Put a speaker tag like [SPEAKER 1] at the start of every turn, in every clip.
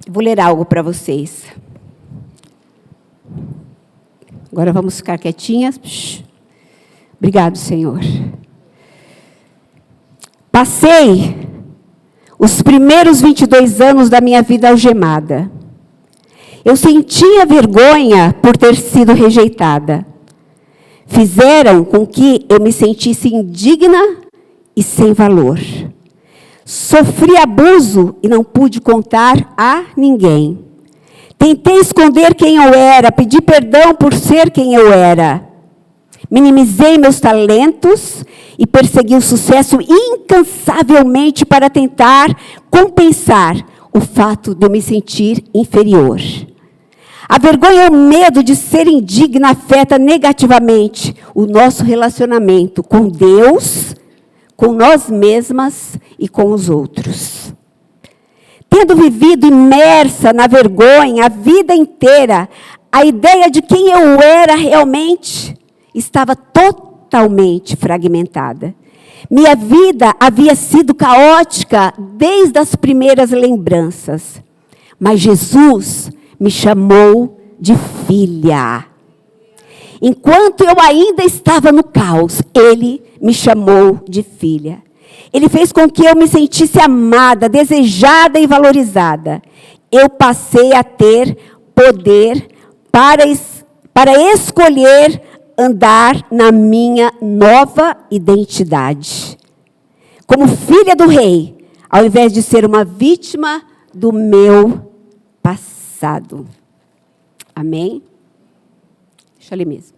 [SPEAKER 1] Vou ler algo para vocês. Agora vamos ficar quietinhas. Obrigado, Senhor. Passei os primeiros 22 anos da minha vida algemada. Eu sentia vergonha por ter sido rejeitada. Fizeram com que eu me sentisse indigna e sem valor. Sofri abuso e não pude contar a ninguém. Tentei esconder quem eu era, pedi perdão por ser quem eu era. Minimizei meus talentos e persegui o sucesso incansavelmente para tentar compensar o fato de eu me sentir inferior. A vergonha e o medo de ser indigna afeta negativamente o nosso relacionamento com Deus, com nós mesmas e com os outros. Tendo vivido imersa na vergonha a vida inteira, a ideia de quem eu era realmente estava totalmente fragmentada. Minha vida havia sido caótica desde as primeiras lembranças. Mas Jesus me chamou de filha. Enquanto eu ainda estava no caos, Ele me chamou de filha. Ele fez com que eu me sentisse amada, desejada e valorizada. Eu passei a ter poder para escolher andar na minha nova identidade. Como filha do rei, ao invés de ser uma vítima do meu passado. Amém? Deixa eu ler mesmo.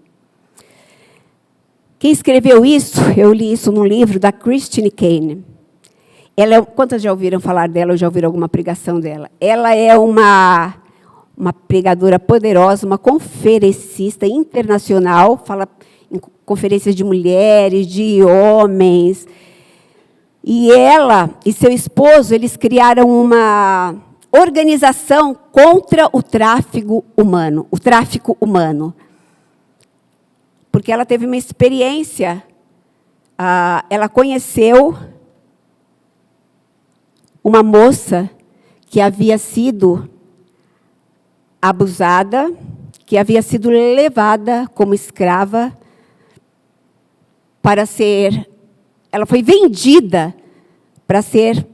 [SPEAKER 1] Quem escreveu isso, eu li isso num livro da Christine Caine. Quantas já ouviram falar dela ou já ouviram alguma pregação dela? Ela é uma pregadora poderosa, uma conferencista internacional, fala em conferências de mulheres, de homens. E ela e seu esposo, eles criaram uma organização contra o tráfico humano. Porque ela teve uma experiência, ela conheceu uma moça que havia sido abusada, que havia sido levada como escrava para ser... Ela foi vendida para ser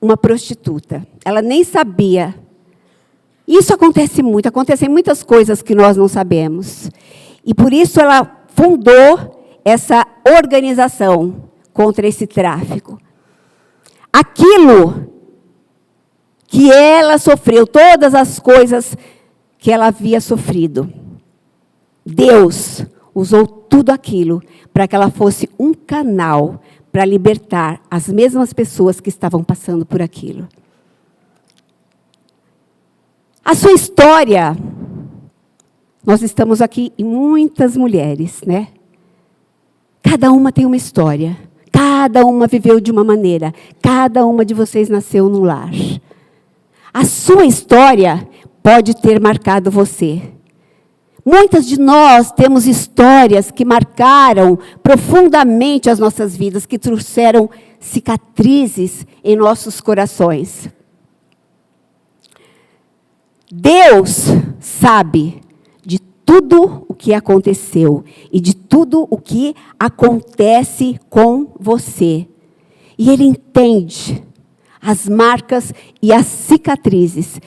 [SPEAKER 1] uma prostituta. Ela nem sabia. Isso acontece muito, acontecem muitas coisas que nós não sabemos. E por isso ela fundou essa organização contra esse tráfico. Aquilo que ela sofreu, todas as coisas que ela havia sofrido, Deus usou tudo aquilo para que ela fosse um canal para libertar as mesmas pessoas que estavam passando por aquilo. A sua história, nós estamos aqui em muitas mulheres, né? Cada uma tem uma história, cada uma viveu de uma maneira, cada uma de vocês nasceu num lar. A sua história pode ter marcado você. Muitas de nós temos histórias que marcaram profundamente as nossas vidas, que trouxeram cicatrizes em nossos corações. Deus sabe de tudo o que aconteceu e de tudo o que acontece com você. E Ele entende as marcas e as cicatrizes,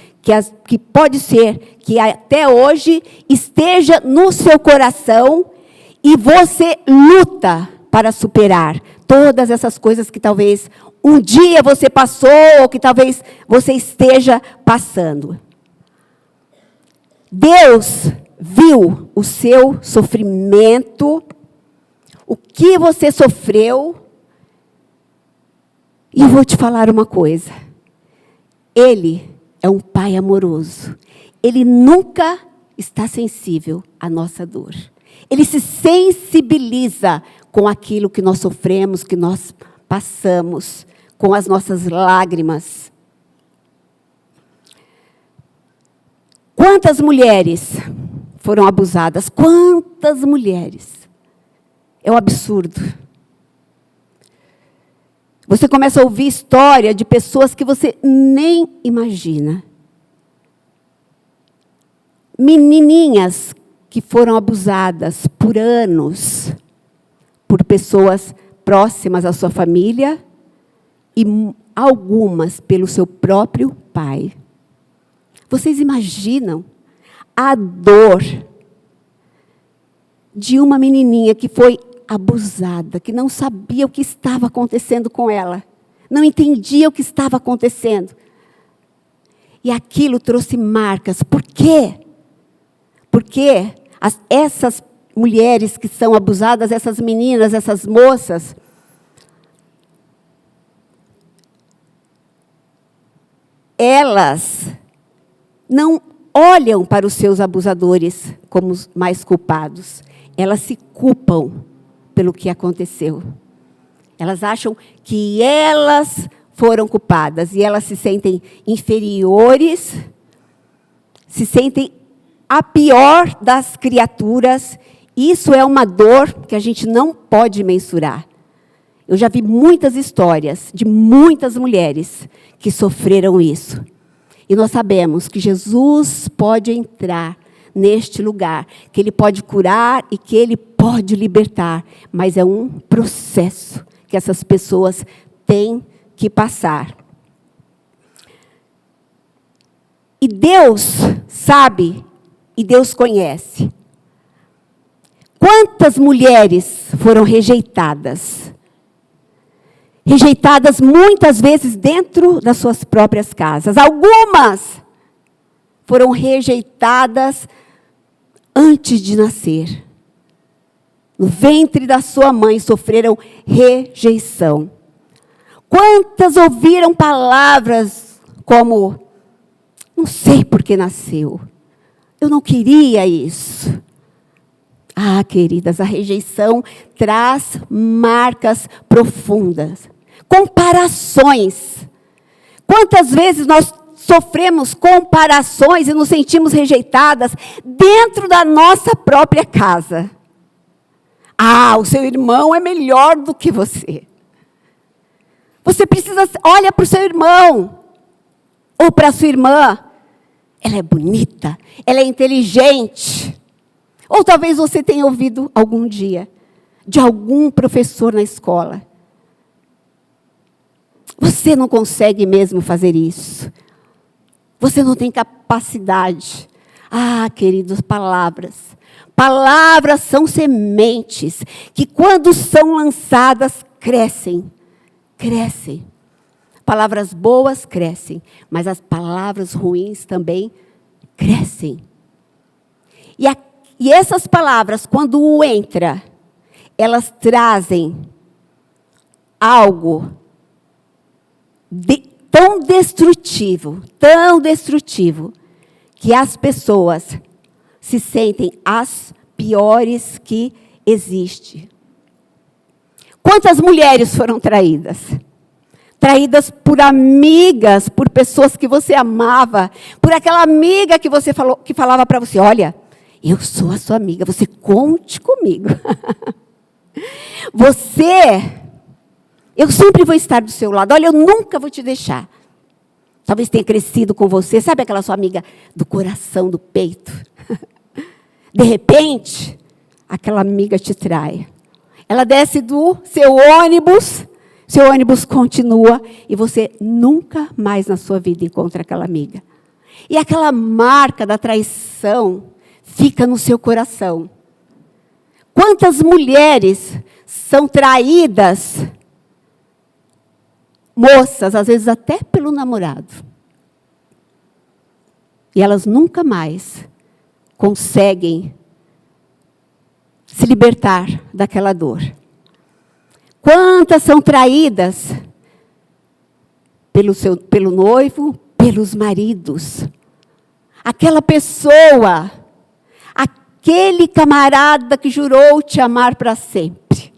[SPEAKER 1] que pode ser que até hoje esteja no seu coração e você luta para superar todas essas coisas que talvez um dia você passou ou que talvez você esteja passando. Deus viu o seu sofrimento, o que você sofreu. E eu vou te falar uma coisa. Ele é um Pai amoroso. Ele nunca está sensível à nossa dor. Ele se sensibiliza com aquilo que nós sofremos, que nós passamos, com as nossas lágrimas. Quantas mulheres foram abusadas? Quantas mulheres? É um absurdo. Você começa a ouvir história de pessoas que você nem imagina. menininhas que foram abusadas por anos por pessoas próximas à sua família e algumas pelo seu próprio pai. Vocês imaginam a dor de uma menininha que foi abusada, que não sabia o que estava acontecendo com ela, não entendia o que estava acontecendo. E aquilo trouxe marcas. Por quê? Porque essas mulheres que são abusadas, essas meninas, essas moças, elas não olham para os seus abusadores como os mais culpados. Elas se culpam pelo que aconteceu. Elas acham que elas foram culpadas e elas se sentem inferiores, se sentem a pior das criaturas. Isso é uma dor que a gente não pode mensurar. Eu já vi muitas histórias de muitas mulheres que sofreram isso. E nós sabemos que Jesus pode entrar neste lugar, que Ele pode curar e que Ele pode libertar. Mas é um processo que essas pessoas têm que passar. E Deus sabe e Deus conhece. Quantas mulheres foram rejeitadas? Rejeitadas muitas vezes dentro das suas próprias casas. Algumas foram rejeitadas antes de nascer. No ventre da sua mãe sofreram rejeição. Quantas ouviram palavras como: não sei por que nasceu, eu não queria isso. Ah, queridas, a rejeição traz marcas profundas. Comparações. Quantas vezes nós sofremos comparações e nos sentimos rejeitadas dentro da nossa própria casa? Ah, o seu irmão é melhor do que você. Você precisa, olha para o seu irmão ou para a sua irmã. Ela é bonita, ela é inteligente. Ou talvez você tenha ouvido algum dia de algum professor na escola: você não consegue mesmo fazer isso. Você não tem capacidade. Ah, queridos, palavras. Palavras são sementes que, quando são lançadas, crescem. Crescem. Palavras boas crescem, mas as palavras ruins também crescem. E essas palavras, quando entra, elas trazem algo tão destrutivo, que as pessoas se sentem as piores que existem. Quantas mulheres foram traídas? Traídas por amigas, por pessoas que você amava, por aquela amiga que você falou, que falava para você: olha, eu sou a sua amiga, você conte comigo. Eu sempre vou estar do seu lado. Olha, eu nunca vou te deixar. Talvez tenha crescido com você. Sabe aquela sua amiga do coração, do peito? De repente, aquela amiga te trai. Ela desce do seu ônibus continua e você nunca mais na sua vida encontra aquela amiga. E aquela marca da traição fica no seu coração. Quantas mulheres são traídas, moças, às vezes até pelo namorado, e elas nunca mais conseguem se libertar daquela dor. Quantas são traídas pelo noivo, pelos maridos? Aquela pessoa, aquele camarada que jurou te amar para sempre.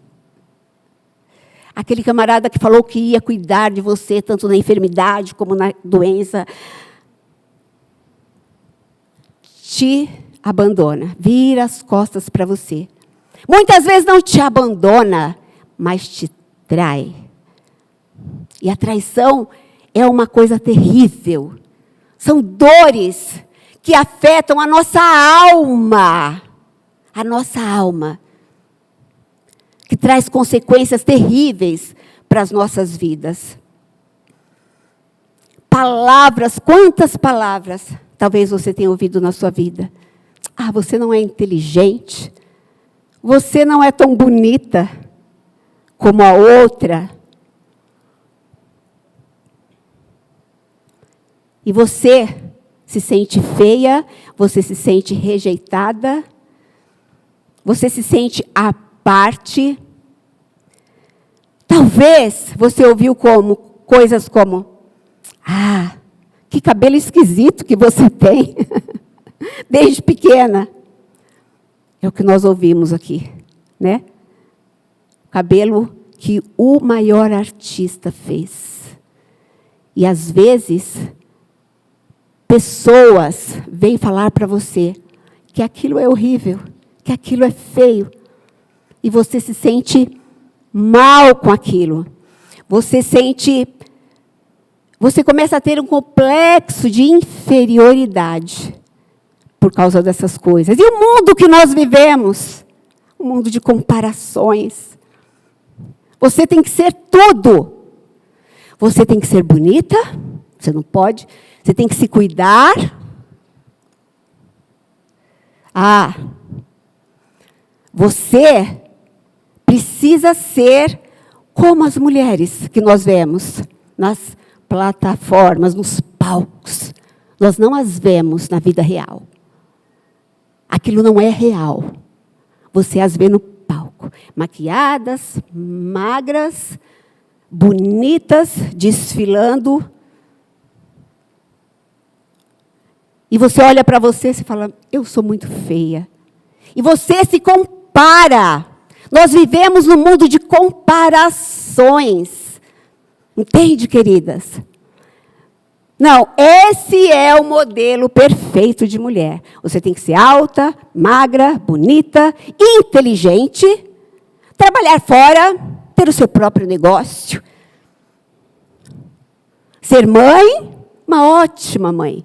[SPEAKER 1] Aquele camarada que falou que ia cuidar de você, tanto na enfermidade como na doença, te abandona, vira as costas para você. Muitas vezes não te abandona, mas te trai. E a traição é uma coisa terrível. São dores que afetam a nossa alma. A nossa alma. Que traz consequências terríveis para as nossas vidas. Palavras, quantas palavras talvez você tenha ouvido na sua vida. Ah, você não é inteligente. Você não é tão bonita como a outra. E você se sente feia, você se sente rejeitada, você se sente à parte. Talvez você ouviu coisas como: ah, que cabelo esquisito que você tem, desde pequena. É o que nós ouvimos aqui, né? Cabelo que o maior artista fez. E às vezes, pessoas vêm falar para você que aquilo é horrível, que aquilo é feio. E você se sente mal com aquilo. Você começa a ter um complexo de inferioridade por causa dessas coisas. E o mundo que nós vivemos, um mundo de comparações. Você tem que ser tudo. Você tem que ser bonita, você não pode. Você tem que se cuidar. Ah, você precisa ser como as mulheres que nós vemos nas plataformas, nos palcos. Nós não as vemos na vida real. Aquilo não é real. Você as vê no palco. Maquiadas, magras, bonitas, desfilando. E você olha para você e fala: eu sou muito feia. E você se compara. Nós vivemos num mundo de comparações. Entende, queridas? Não, esse é o modelo perfeito de mulher. Você tem que ser alta, magra, bonita, inteligente, trabalhar fora, ter o seu próprio negócio. Ser mãe, uma ótima mãe.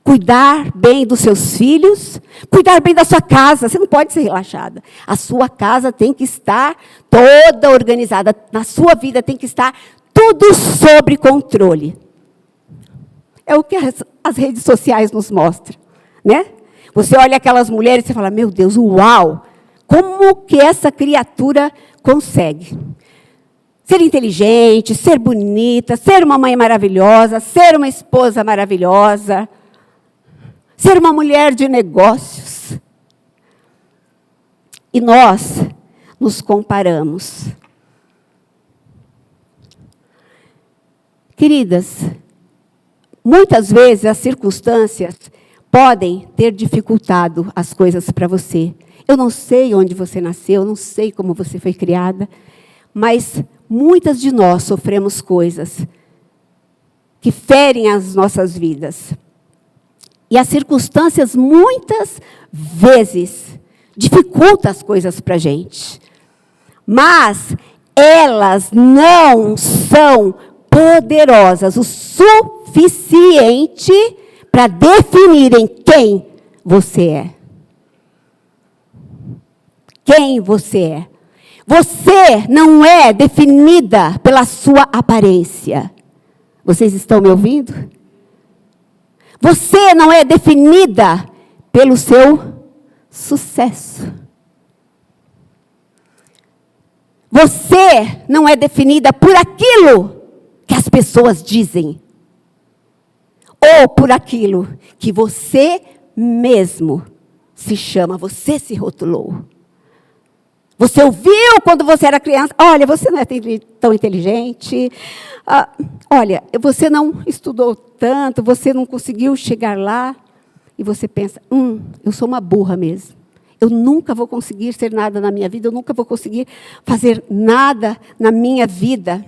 [SPEAKER 1] Cuidar bem dos seus filhos, cuidar bem da sua casa. Você não pode ser relaxada. A sua casa tem que estar toda organizada. Na sua vida tem que estar tudo sob controle. É o que as redes sociais nos mostram, né? Você olha aquelas mulheres e você fala: meu Deus, uau! Como que essa criatura consegue? Ser inteligente, ser bonita, ser uma mãe maravilhosa, ser uma esposa maravilhosa, ser uma mulher de negócios. E nós nos comparamos. Queridas, muitas vezes as circunstâncias podem ter dificultado as coisas para você. Eu não sei onde você nasceu, eu não sei como você foi criada, mas muitas de nós sofremos coisas que ferem as nossas vidas. E as circunstâncias, muitas vezes, dificultam as coisas para a gente. Mas elas não são poderosas o suficiente para definirem quem você é. Quem você é. Você não é definida pela sua aparência. Vocês estão me ouvindo? Você não é definida pelo seu sucesso. Você não é definida por aquilo que as pessoas dizem. Ou por aquilo que você mesmo se chama, você se rotulou. Você ouviu quando você era criança: olha, você não é tão inteligente. Olha, você não estudou tanto, você não conseguiu chegar lá. E você pensa: eu sou uma burra mesmo. Eu nunca vou conseguir ser nada na minha vida, eu nunca vou conseguir fazer nada na minha vida.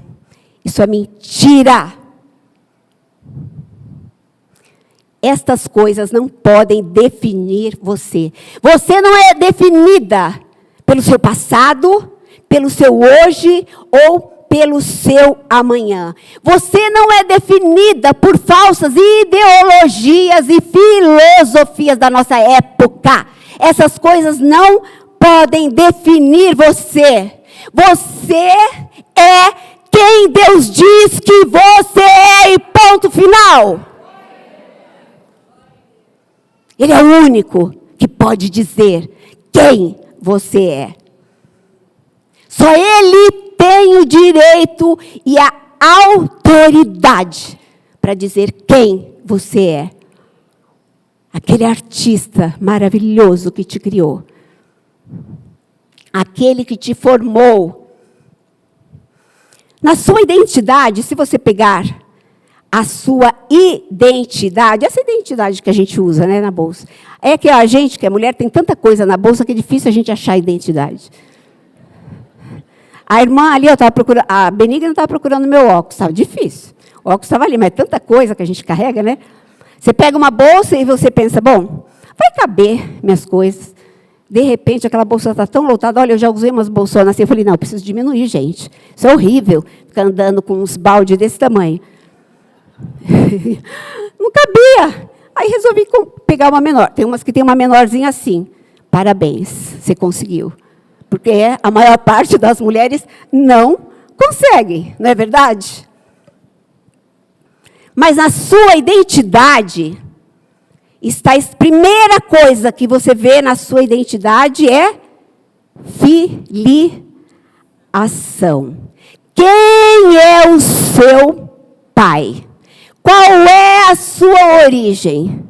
[SPEAKER 1] Isso é mentira. Estas coisas não podem definir você. Você não é definida pelo seu passado, pelo seu hoje ou pelo seu amanhã. Você não é definida por falsas ideologias e filosofias da nossa época. Essas coisas não podem definir você. Você é quem Deus diz que você é e ponto final. Ele é o único que pode dizer quem você é. Só Ele tem o direito e a autoridade para dizer quem você é. Aquele artista maravilhoso que te criou. Aquele que te formou. Na sua identidade, se você pegar a sua identidade, essa identidade que a gente usa, né, na bolsa. É que a gente, que é mulher, tem tanta coisa na bolsa que é difícil a gente achar a identidade. A irmã ali, eu estava procurando, a Benigna estava procurando meu óculos, estava difícil. O óculos estava ali, mas é tanta coisa que a gente carrega, né? Você pega uma bolsa e você pensa, bom, vai caber minhas coisas. De repente, aquela bolsa está tão lotada. Olha, eu já usei umas bolsonas assim. Eu falei, não, eu preciso diminuir, gente. Isso é horrível, ficar andando com uns baldes desse tamanho. Não cabia. Aí resolvi pegar uma menor. Tem umas que tem uma menorzinha assim. Parabéns, você conseguiu. Porque a maior parte das mulheres não consegue, não é verdade? Mas a sua identidade está, primeira coisa que você vê na sua identidade é filiação. Quem é o seu pai? Qual é a sua origem?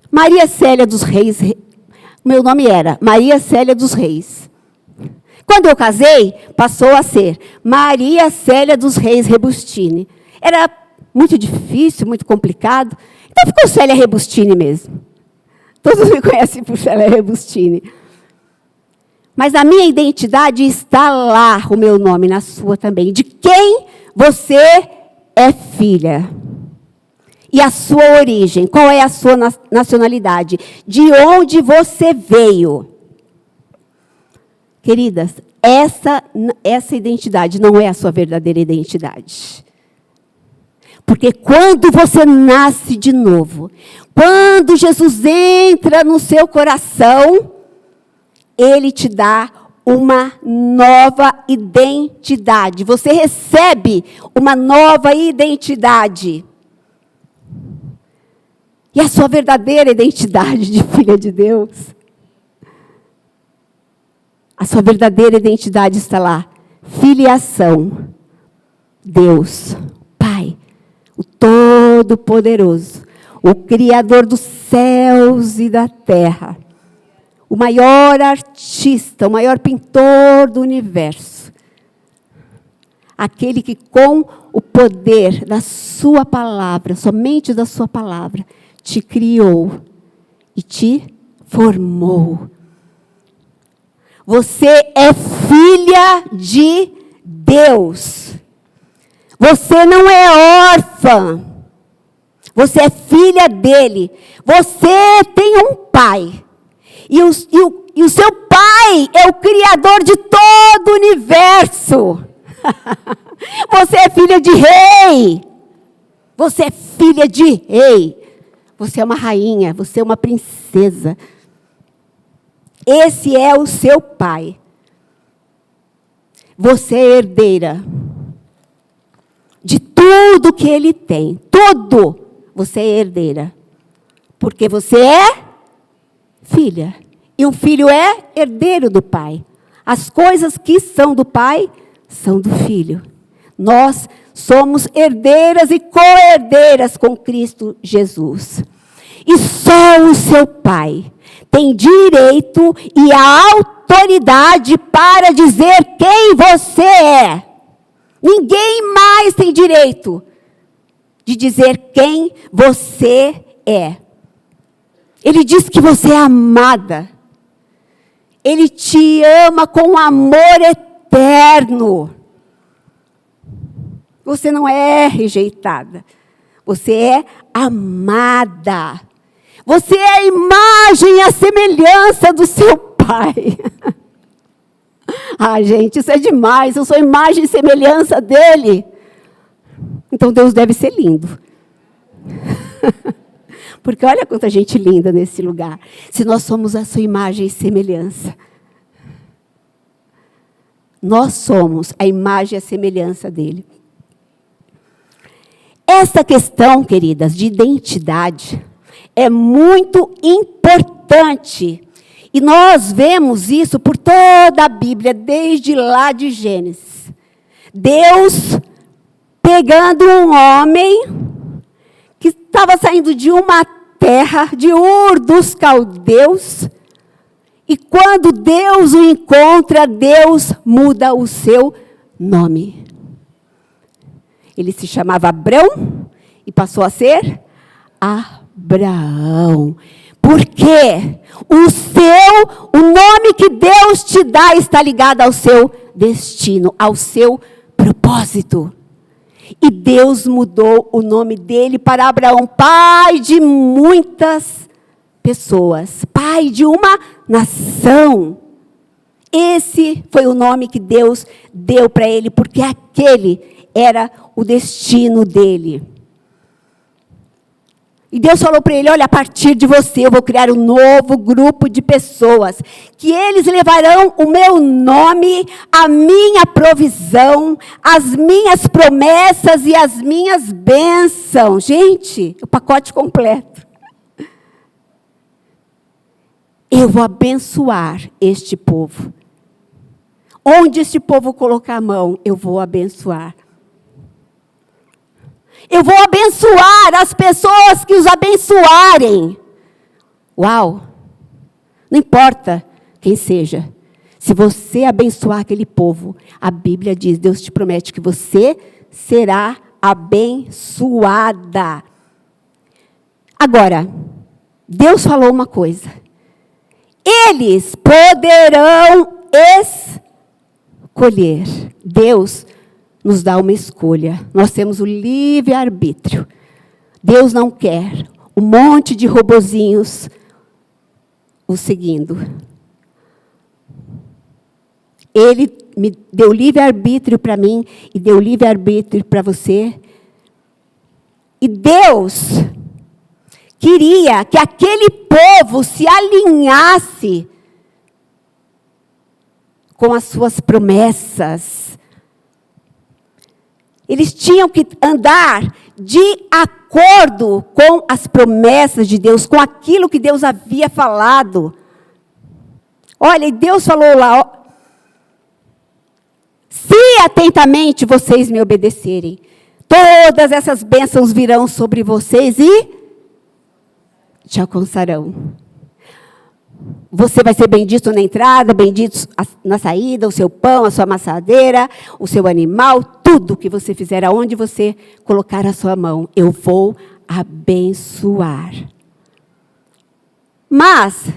[SPEAKER 1] Maria Célia dos Reis, meu nome era Maria Célia dos Reis. Quando eu casei, passou a ser Maria Célia dos Reis Rebustini. Era muito difícil, muito complicado. Então ficou Célia Rebustini mesmo. Todos me conhecem por Célia Rebustini. Mas a minha identidade está lá, o meu nome, na sua também. De quem você é filha. E a sua origem. Qual é a sua nacionalidade? De onde você veio? Queridas, essa identidade não é a sua verdadeira identidade. Porque quando você nasce de novo, quando Jesus entra no seu coração, Ele te dá uma nova identidade. Você recebe uma nova identidade. E a sua verdadeira identidade de filha de Deus? A sua verdadeira identidade está lá. Filiação. Deus, Pai, o Todo-Poderoso, o Criador dos céus e da terra, o maior artista, o maior pintor do universo, aquele que com o poder da sua palavra, somente da sua palavra, te criou e te formou. Você é filha de Deus. Você não é órfã. Você é filha dele. Você tem um pai. E o seu pai é o Criador de todo o universo. Você é filha de rei. Você é filha de rei. Você é uma rainha, você é uma princesa. Esse é o seu pai. Você é herdeira de tudo que ele tem. Tudo você é herdeira. Porque você é filha. E um filho é herdeiro do pai. As coisas que são do pai são do filho. Nós somos herdeiras e co-herdeiras com Cristo Jesus. E só o seu pai tem direito e a autoridade para dizer quem você é. Ninguém mais tem direito de dizer quem você é. Ele diz que você é amada. Ele te ama com amor eterno. Você não é rejeitada. Você é amada. Você é a imagem e a semelhança do seu pai. Ah, gente, isso é demais, eu sou imagem e semelhança dele. Então Deus deve ser lindo. Porque olha quanta gente linda nesse lugar. Se nós somos a sua imagem e semelhança. Nós somos a imagem e a semelhança dele. Essa questão, queridas, de identidade é muito importante. E nós vemos isso por toda a Bíblia, desde lá de Gênesis. Deus pegando um homem que estava saindo de uma terra, de Ur dos Caldeus, e quando Deus o encontra, Deus muda o seu nome. Ele se chamava Abrão e passou a ser Abraão. Por quê? O nome que Deus te dá está ligado ao seu destino, ao seu propósito. E Deus mudou o nome dele para Abraão, pai de muitas pessoas, pai de uma nação. Esse foi o nome que Deus deu para ele, porque aquele era o destino dele. E Deus falou para ele, olha, a partir de você eu vou criar um novo grupo de pessoas, que eles levarão o meu nome, a minha provisão, as minhas promessas e as minhas bênçãos. Gente, o pacote completo. Eu vou abençoar este povo. Onde este povo colocar a mão, eu vou abençoar. Eu vou abençoar as pessoas que os abençoarem. Uau! Não importa quem seja. Se você abençoar aquele povo, a Bíblia diz, Deus te promete que você será abençoada. Agora, Deus falou uma coisa. Eles poderão escolher. Deus nos dá uma escolha. Nós temos o livre-arbítrio. Deus não quer um monte de robozinhos o seguindo. Ele me deu livre-arbítrio para mim e deu livre-arbítrio para você. E Deus queria que aquele povo se alinhasse com as suas promessas. Eles tinham que andar de acordo com as promessas de Deus, com aquilo que Deus havia falado. Olha, e Deus falou lá, ó, se atentamente vocês me obedecerem, todas essas bênçãos virão sobre vocês e te alcançarão. Você vai ser bendito na entrada, bendito na saída, o seu pão, a sua amassadeira, o seu animal, tudo que você fizer, aonde você colocar a sua mão, eu vou abençoar. Mas,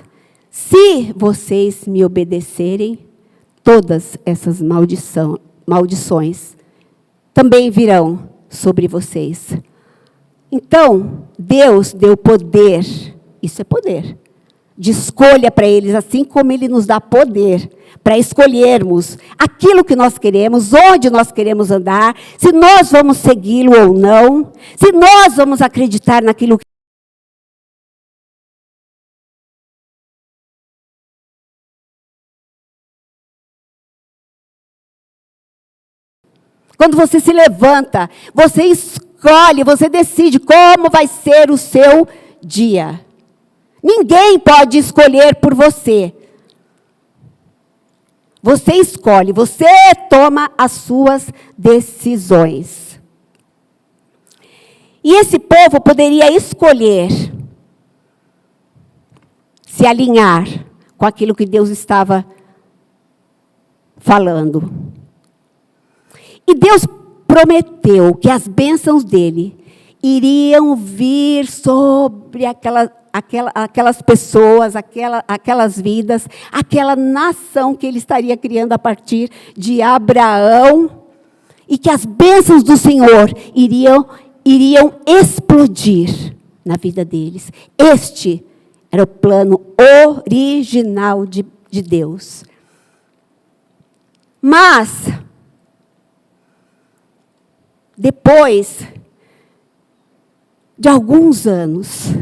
[SPEAKER 1] se vocês me obedecerem, todas essas maldições também virão sobre vocês. Então, Deus deu poder, isso é poder, de escolha para eles, assim como Ele nos dá poder para escolhermos aquilo que nós queremos, onde nós queremos andar, se nós vamos segui-lo ou não, se nós vamos acreditar naquilo que quando você se levanta, você escolhe, você decide como vai ser o seu dia. Ninguém pode escolher por você. Você escolhe, você toma as suas decisões. E esse povo poderia escolher se alinhar com aquilo que Deus estava falando. E Deus prometeu que as bênçãos dele iriam vir sobre aquelas pessoas, aquelas vidas, aquela nação que ele estaria criando a partir de Abraão, e que as bênçãos do Senhor iriam explodir na vida deles. Este era o plano original de Deus. Mas, depois de alguns anos,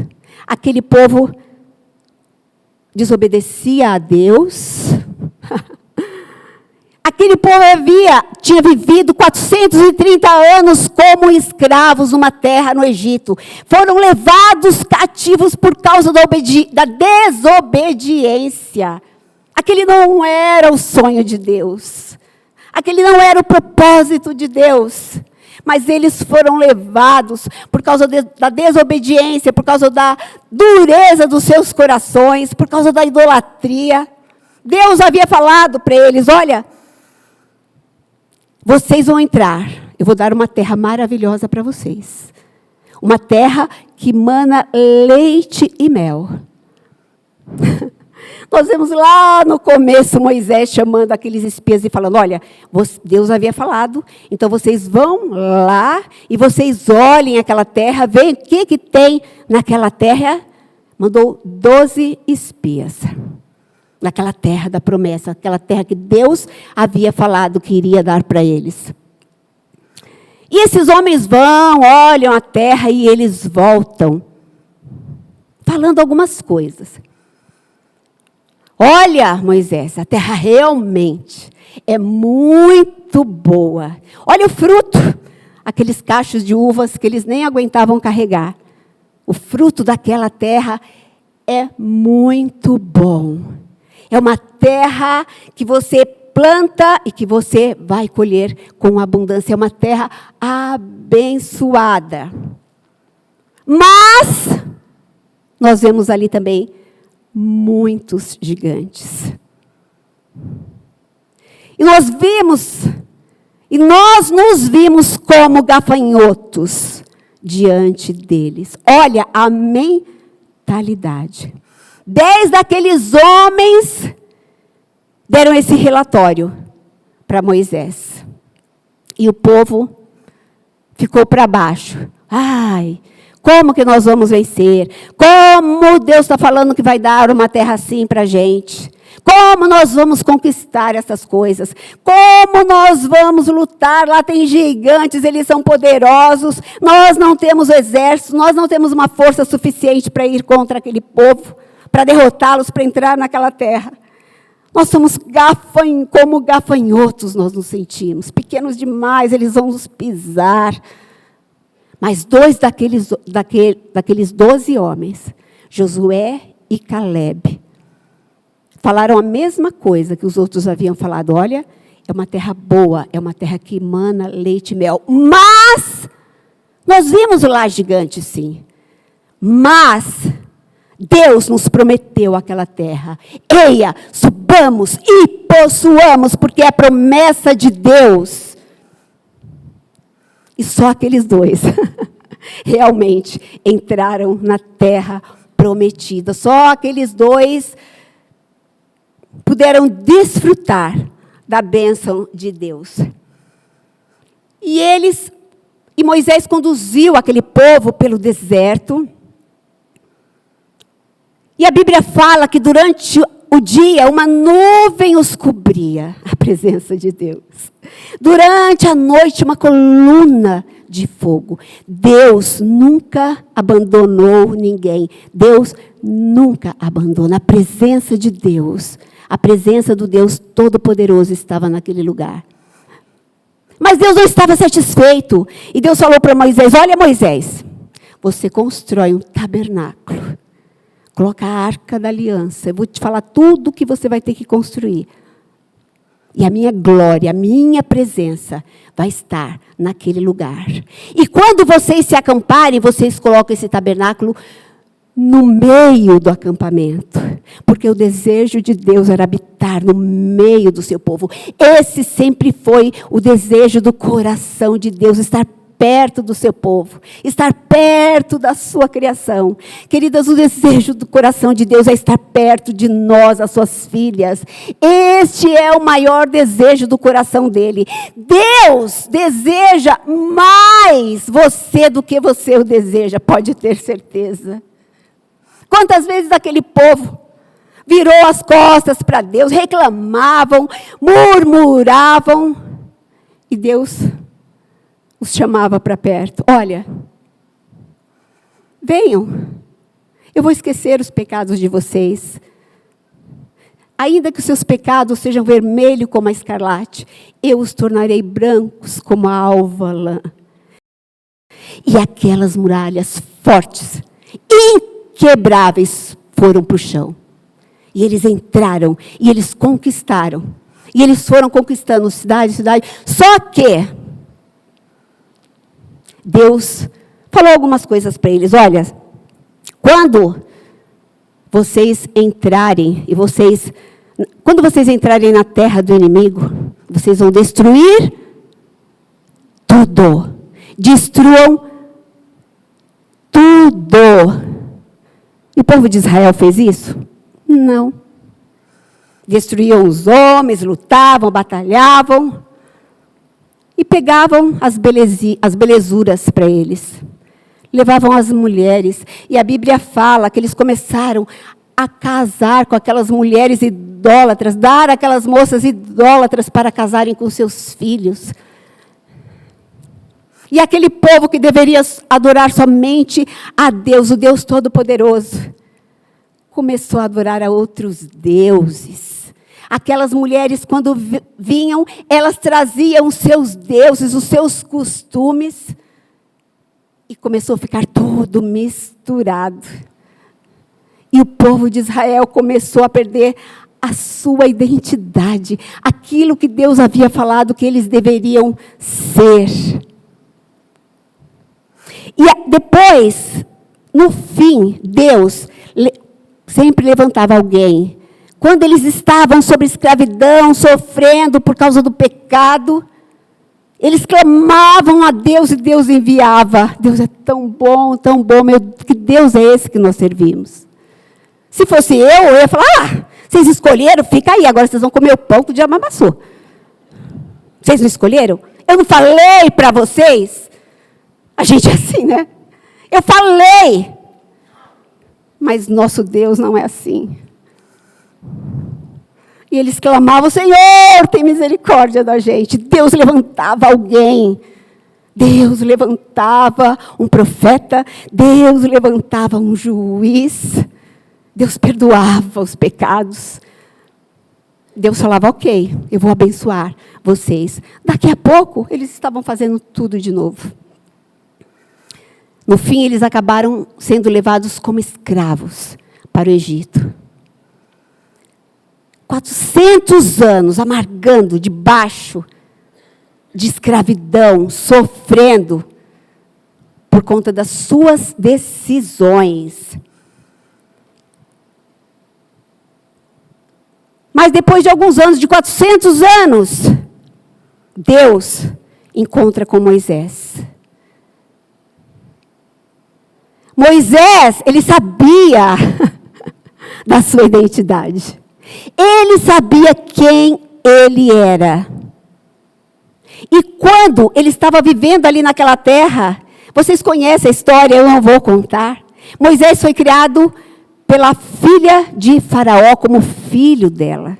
[SPEAKER 1] aquele povo desobedecia a Deus. Aquele povo tinha vivido 430 anos como escravos numa terra no Egito. Foram levados cativos por causa da desobediência. Aquele não era o sonho de Deus. Aquele não era o propósito de Deus. Mas eles foram levados por causa da desobediência, por causa da dureza dos seus corações, por causa da idolatria. Deus havia falado para eles, olha, vocês vão entrar, eu vou dar uma terra maravilhosa para vocês. Uma terra que mana leite e mel. Nós vemos lá no começo Moisés chamando aqueles espias e falando, olha, Deus havia falado, então vocês vão lá e vocês olhem aquela terra, veem o que tem naquela terra. Mandou 12 espias. Naquela terra da promessa, aquela terra que Deus havia falado que iria dar para eles. E esses homens vão, olham a terra e eles voltam, falando algumas coisas. Olha, Moisés, a terra realmente é muito boa. Olha o fruto, aqueles cachos de uvas que eles nem aguentavam carregar. O fruto daquela terra é muito bom. É uma terra que você planta e que você vai colher com abundância. É uma terra abençoada. Mas, nós vemos ali também muitos gigantes. E nós nos vimos como gafanhotos diante deles. Olha a mentalidade. 10 daqueles homens deram esse relatório para Moisés. E o povo ficou para baixo. Ai, como que nós vamos vencer? Como Deus está falando que vai dar uma terra assim para a gente? Como nós vamos conquistar essas coisas? Como nós vamos lutar? Lá tem gigantes, eles são poderosos. Nós não temos exército, nós não temos uma força suficiente para ir contra aquele povo, para derrotá-los, para entrar naquela terra. Nós somos como gafanhotos, nós nos sentimos. Pequenos demais, eles vão nos pisar. Mas 2 daqueles 12 homens, Josué e Caleb, falaram a mesma coisa que os outros haviam falado. Olha, é uma terra boa, é uma terra que emana leite e mel. Mas, nós vimos lá gigante, sim. Mas, Deus nos prometeu aquela terra. Eia, subamos e possuamos, porque é a promessa de Deus. E só aqueles 2 realmente entraram na terra prometida. Só aqueles 2 puderam desfrutar da bênção de Deus. E Moisés conduziu aquele povo pelo deserto. E a Bíblia fala que durante o dia uma nuvem os cobria, a presença de Deus. Durante a noite uma coluna de fogo. Deus nunca abandonou ninguém. Deus nunca abandona. A presença de Deus, a presença do Deus Todo-Poderoso estava naquele lugar. Mas Deus não estava satisfeito. E Deus falou para Moisés, olha Moisés, você constrói um tabernáculo. Coloca a arca da aliança. Eu vou te falar tudo o que você vai ter que construir. E a minha glória, a minha presença vai estar naquele lugar. E quando vocês se acamparem, vocês colocam esse tabernáculo no meio do acampamento. Porque o desejo de Deus era habitar no meio do seu povo. Esse sempre foi o desejo do coração de Deus, estar perto do seu povo, estar perto da sua criação. Queridas, o desejo do coração de Deus é estar perto de nós, as suas filhas. Este é o maior desejo do coração dele. Deus deseja mais você do que você o deseja, pode ter certeza. Quantas vezes aquele povo virou as costas para Deus, reclamavam, murmuravam, e Deus os chamava para perto. Olha, venham, eu vou esquecer os pecados de vocês. Ainda que os seus pecados sejam vermelhos como a escarlate, eu os tornarei brancos como a alva lã. E aquelas muralhas fortes, inquebráveis, foram para o chão. E eles entraram, e eles conquistaram. E eles foram conquistando cidade, cidade. Só que Deus falou algumas coisas para eles. Olha, quando vocês entrarem, quando vocês entrarem na terra do inimigo, vocês vão destruir tudo. Destruam tudo. E o povo de Israel fez isso? Não. Destruíam os homens, lutavam, batalhavam e pegavam as belezuras para eles. Levavam as mulheres. E a Bíblia fala que eles começaram a casar com aquelas mulheres idólatras, dar aquelas moças idólatras para casarem com seus filhos. E aquele povo que deveria adorar somente a Deus, o Deus Todo-Poderoso, começou a adorar a outros deuses. Aquelas mulheres, quando vinham, elas traziam os seus deuses, os seus costumes, e começou a ficar tudo misturado. E o povo de Israel começou a perder a sua identidade, aquilo que Deus havia falado que eles deveriam ser. E depois, no fim, Deus sempre levantava alguém. Quando eles estavam sob escravidão, sofrendo por causa do pecado, eles clamavam a Deus e Deus enviava. Deus é tão bom, meu, que Deus é esse que nós servimos? Se fosse eu ia falar, vocês escolheram, fica aí, agora vocês vão comer o pão que o diabo amassou. Vocês não escolheram? Eu não falei para vocês? A gente é assim, né? Eu falei. Mas nosso Deus não é assim. E eles clamavam, Senhor, tem misericórdia da gente. Deus levantava alguém. Deus levantava um profeta. Deus levantava um juiz. Deus perdoava os pecados. Deus falava, ok, eu vou abençoar vocês. Daqui a pouco, eles estavam fazendo tudo de novo. No fim, eles acabaram sendo levados como escravos para o Egito. 400 anos amargando debaixo de escravidão, sofrendo por conta das suas decisões. Mas depois de alguns anos, de 400 anos, Deus encontra com Moisés. Moisés, ele sabia da sua identidade. Ele sabia quem ele era. E quando ele estava vivendo ali naquela terra, vocês conhecem a história, eu não vou contar. Moisés foi criado pela filha de Faraó como filho dela.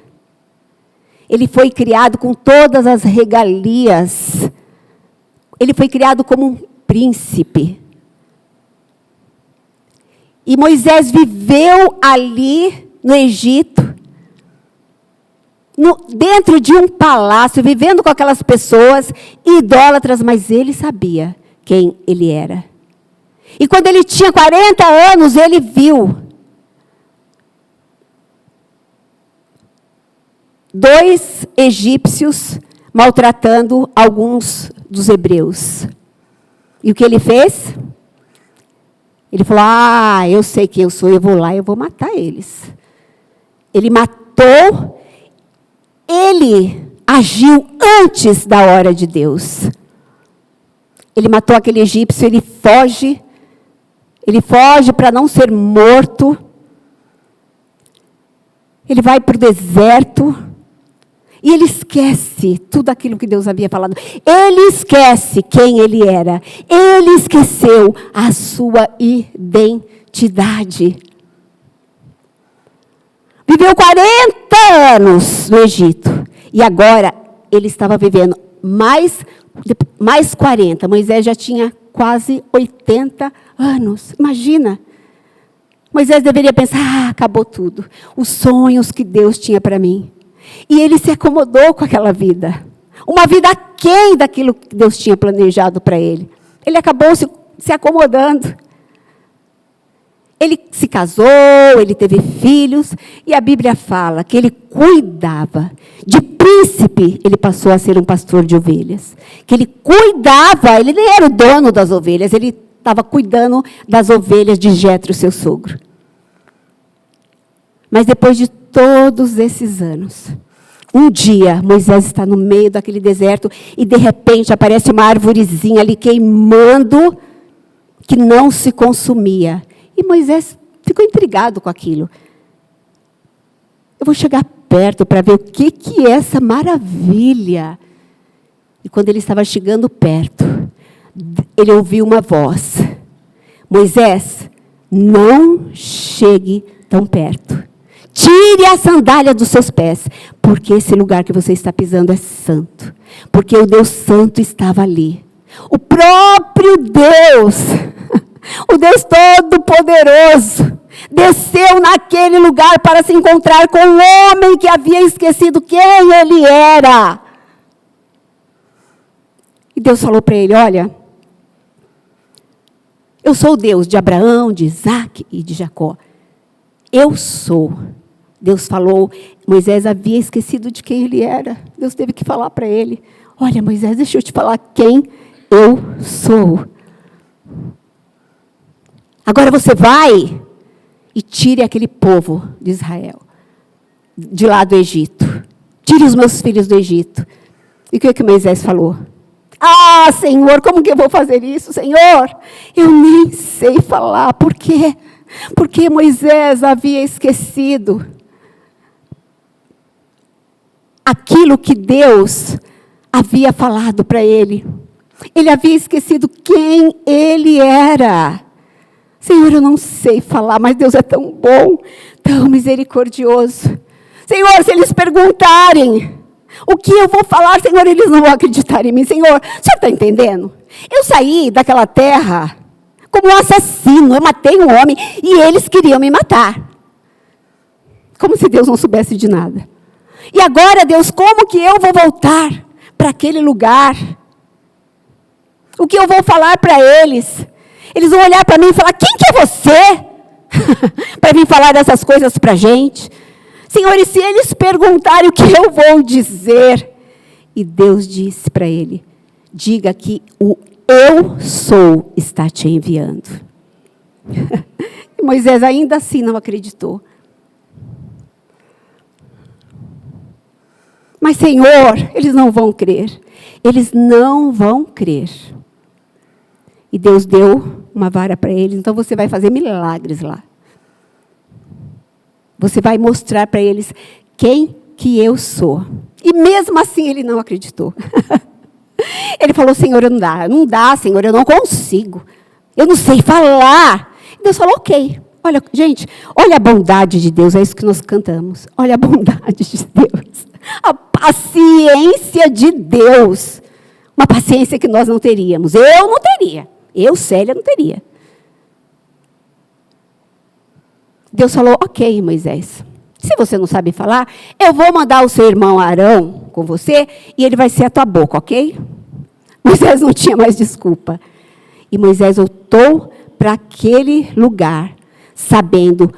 [SPEAKER 1] Ele foi criado com todas as regalias. Ele foi criado como um príncipe. E Moisés viveu ali no Egito, dentro de um palácio, vivendo com aquelas pessoas idólatras, mas ele sabia quem ele era. E quando ele tinha 40 anos, ele viu 2 egípcios maltratando alguns dos hebreus. E o que ele fez? Ele falou, eu sei quem eu sou, eu vou lá e eu vou matar eles. Ele matou, ele agiu antes da hora de Deus. Ele matou aquele egípcio, ele foge para não ser morto. Ele vai para o deserto. E ele esquece tudo aquilo que Deus havia falado. Ele esquece quem ele era. Ele esqueceu a sua identidade. Viveu 40 anos no Egito. E agora ele estava vivendo mais 40. Moisés já tinha quase 80 anos. Imagina. Moisés deveria pensar, acabou tudo. Os sonhos que Deus tinha para mim. E ele se acomodou com aquela vida. Uma vida aquém daquilo que Deus tinha planejado para ele. Ele acabou se acomodando. Ele se casou, ele teve filhos, e a Bíblia fala que ele cuidava. De príncipe, ele passou a ser um pastor de ovelhas. Que ele cuidava, ele nem era o dono das ovelhas, ele estava cuidando das ovelhas de Jetro, seu sogro. Mas depois de todos esses anos, um dia, Moisés está no meio daquele deserto, e de repente aparece uma arvorezinha ali queimando, que não se consumia. E Moisés ficou intrigado com aquilo. Eu vou chegar perto para ver o que é essa maravilha. E quando ele estava chegando perto, ele ouviu uma voz. Moisés, não chegue tão perto. Tire a sandália dos seus pés, porque esse lugar que você está pisando é santo. Porque o Deus Santo estava ali. O próprio Deus... O Deus Todo-Poderoso desceu naquele lugar para se encontrar com um homem que havia esquecido quem ele era. E Deus falou para ele, olha, eu sou o Deus de Abraão, de Isaac e de Jacó. Eu sou. Deus falou, Moisés havia esquecido de quem ele era. Deus teve que falar para ele, olha Moisés, deixa eu te falar quem eu sou. Agora você vai e tire aquele povo de Israel, de lá do Egito. Tire os meus filhos do Egito. E o que Moisés falou? Ah, Senhor, como que eu vou fazer isso, Senhor? Eu nem sei falar. Por quê? Porque Moisés havia esquecido aquilo que Deus havia falado para ele. Ele havia esquecido quem ele era. Senhor, eu não sei falar, mas Deus é tão bom, tão misericordioso. Senhor, se eles perguntarem o que eu vou falar, Senhor, eles não vão acreditar em mim. Senhor, o senhor está entendendo? Eu saí daquela terra como um assassino, eu matei um homem e eles queriam me matar. Como se Deus não soubesse de nada. E agora, Deus, como que eu vou voltar para aquele lugar? O que eu vou falar para eles? Eles vão olhar para mim e falar, quem que é você? Para vir falar dessas coisas para a gente. Senhor, e se eles perguntarem o que eu vou dizer? E Deus disse para ele, diga que o eu sou está te enviando. E Moisés ainda assim não acreditou. Mas Senhor, eles não vão crer. Eles não vão crer. E Deus deu uma vara para eles, então você vai fazer milagres lá. Você vai mostrar para eles quem que eu sou. E mesmo assim ele não acreditou. Ele falou, Senhor, não dá, Senhor, eu não consigo. Eu não sei falar. E Deus falou, ok. Olha, gente, olha a bondade de Deus, é isso que nós cantamos. Olha a bondade de Deus. A paciência de Deus. Uma paciência que nós não teríamos. Eu não teria. Eu, Célia, não teria. Deus falou, ok, Moisés. Se você não sabe falar, eu vou mandar o seu irmão Arão com você e ele vai ser a tua boca, ok? Moisés não tinha mais desculpa. E Moisés voltou para aquele lugar, sabendo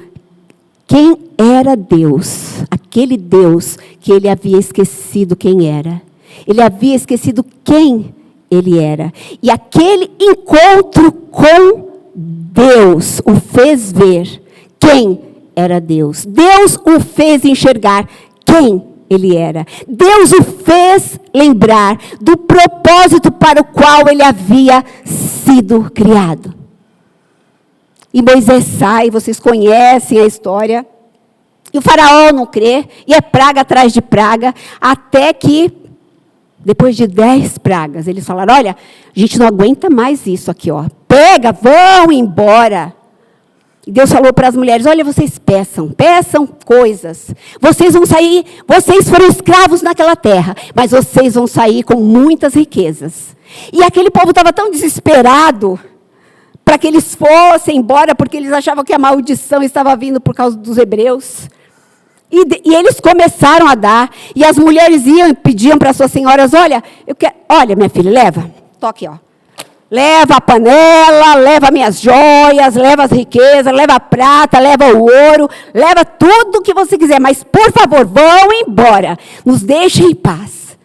[SPEAKER 1] quem era Deus. Aquele Deus que ele havia esquecido quem era. Ele havia esquecido quem ele era. E aquele encontro com Deus o fez ver quem era Deus. Deus o fez enxergar quem ele era. Deus o fez lembrar do propósito para o qual ele havia sido criado. E Moisés sai, vocês conhecem a história. E o faraó não crê, e é praga atrás de praga, até que, depois de 10 pragas, eles falaram, olha, a gente não aguenta mais isso aqui, ó. Pega, vão embora. E Deus falou para as mulheres, olha, vocês peçam coisas. Vocês vão sair, vocês foram escravos naquela terra, mas vocês vão sair com muitas riquezas. E aquele povo estava tão desesperado para que eles fossem embora, porque eles achavam que a maldição estava vindo por causa dos hebreus. E eles começaram a dar, e as mulheres iam e pediam para suas senhoras, olha, olha, minha filha, leva, toque, ó. Leva a panela, leva minhas joias, leva as riquezas, leva a prata, leva o ouro, leva tudo que você quiser, mas, por favor, vão embora, nos deixem em paz.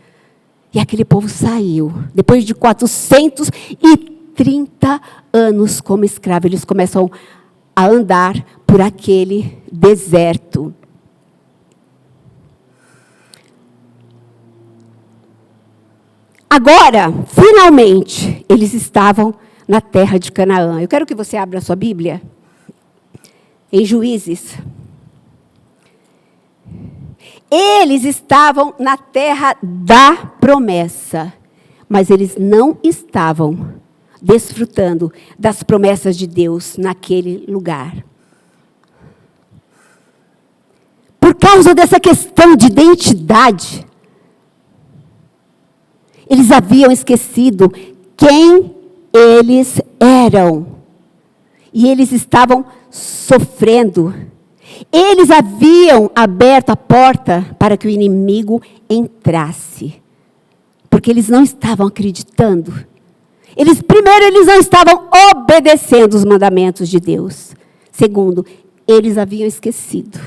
[SPEAKER 1] E aquele povo saiu, depois de 430 anos como escravo, eles começam a andar por aquele deserto. Agora, finalmente, eles estavam na terra de Canaã. Eu quero que você abra a sua Bíblia em Juízes. Eles estavam na terra da promessa, mas eles não estavam desfrutando das promessas de Deus naquele lugar. Por causa dessa questão de identidade, eles haviam esquecido quem eles eram. E eles estavam sofrendo. Eles haviam aberto a porta para que o inimigo entrasse. Porque eles não estavam acreditando. Primeiro, eles não estavam obedecendo os mandamentos de Deus. Segundo, eles haviam esquecido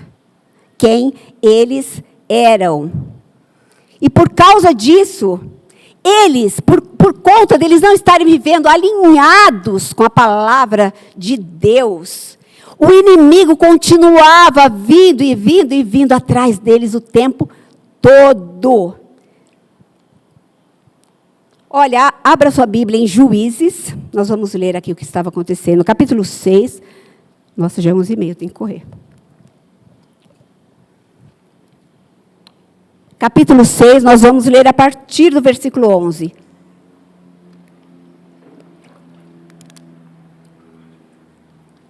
[SPEAKER 1] quem eles eram. E por causa disso, eles, por conta deles não estarem vivendo alinhados com a palavra de Deus, o inimigo continuava vindo e vindo e vindo atrás deles o tempo todo. Olha, abra sua Bíblia em Juízes, nós vamos ler aqui o que estava acontecendo, capítulo 6, nossa, já é 11h30, tem que correr. Capítulo 6, nós vamos ler a partir do versículo 11.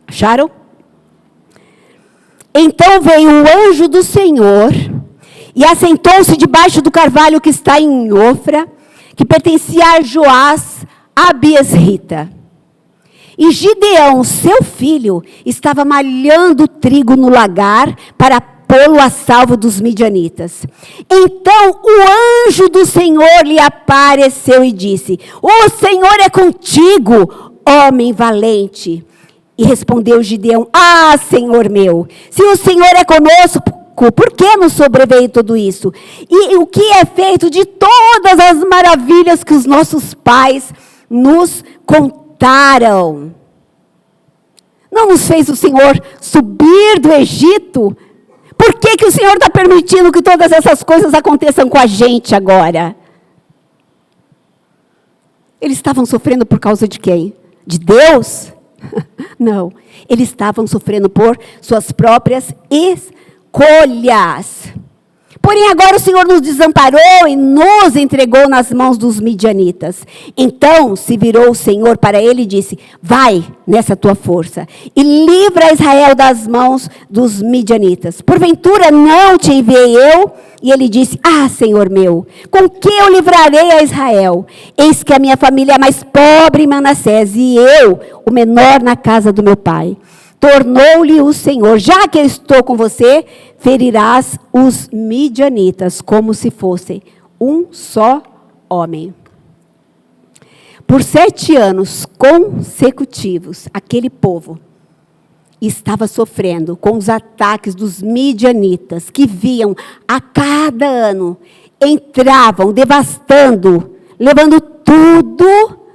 [SPEAKER 1] Acharam? Então veio o anjo do Senhor e assentou-se debaixo do carvalho que está em Ofra, que pertencia a Joás Abiesrita. E Gideão, seu filho, estava malhando trigo no lagar para pô-lo a salvo dos midianitas. Então o anjo do Senhor lhe apareceu e disse: o Senhor é contigo, homem valente. E respondeu Gideão: ah, Senhor meu, se o Senhor é conosco, por que nos sobreveio tudo isso? E o que é feito de todas as maravilhas que os nossos pais nos contaram? Não nos fez o Senhor subir do Egito? Por que o Senhor está permitindo que todas essas coisas aconteçam com a gente agora? Eles estavam sofrendo por causa de quem? De Deus? Não. Eles estavam sofrendo por suas próprias escolhas. Porém, agora o Senhor nos desamparou e nos entregou nas mãos dos midianitas. Então se virou o Senhor para ele e disse: vai nessa tua força e livra Israel das mãos dos midianitas. Porventura não te enviei eu? E ele disse: ah, Senhor meu, com que eu livrarei a Israel? Eis que a minha família é mais pobre em Manassés e eu, o menor na casa do meu pai. Tornou-lhe o Senhor: já que eu estou com você, ferirás os midianitas como se fossem um só homem. Por 7 anos consecutivos, aquele povo estava sofrendo com os ataques dos midianitas, que viam a cada ano, entravam devastando, levando tudo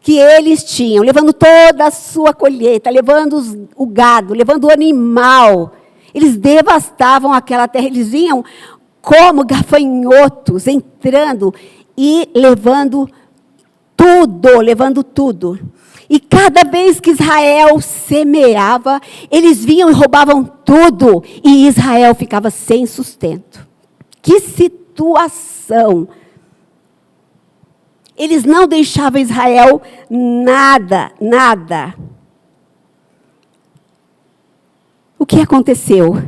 [SPEAKER 1] que eles tinham, levando toda a sua colheita, levando o gado, levando o animal. Eles devastavam aquela terra, eles vinham como gafanhotos, entrando e levando tudo. E cada vez que Israel semeava, eles vinham e roubavam tudo, e Israel ficava sem sustento. Que situação! Eles não deixavam Israel nada. que aconteceu?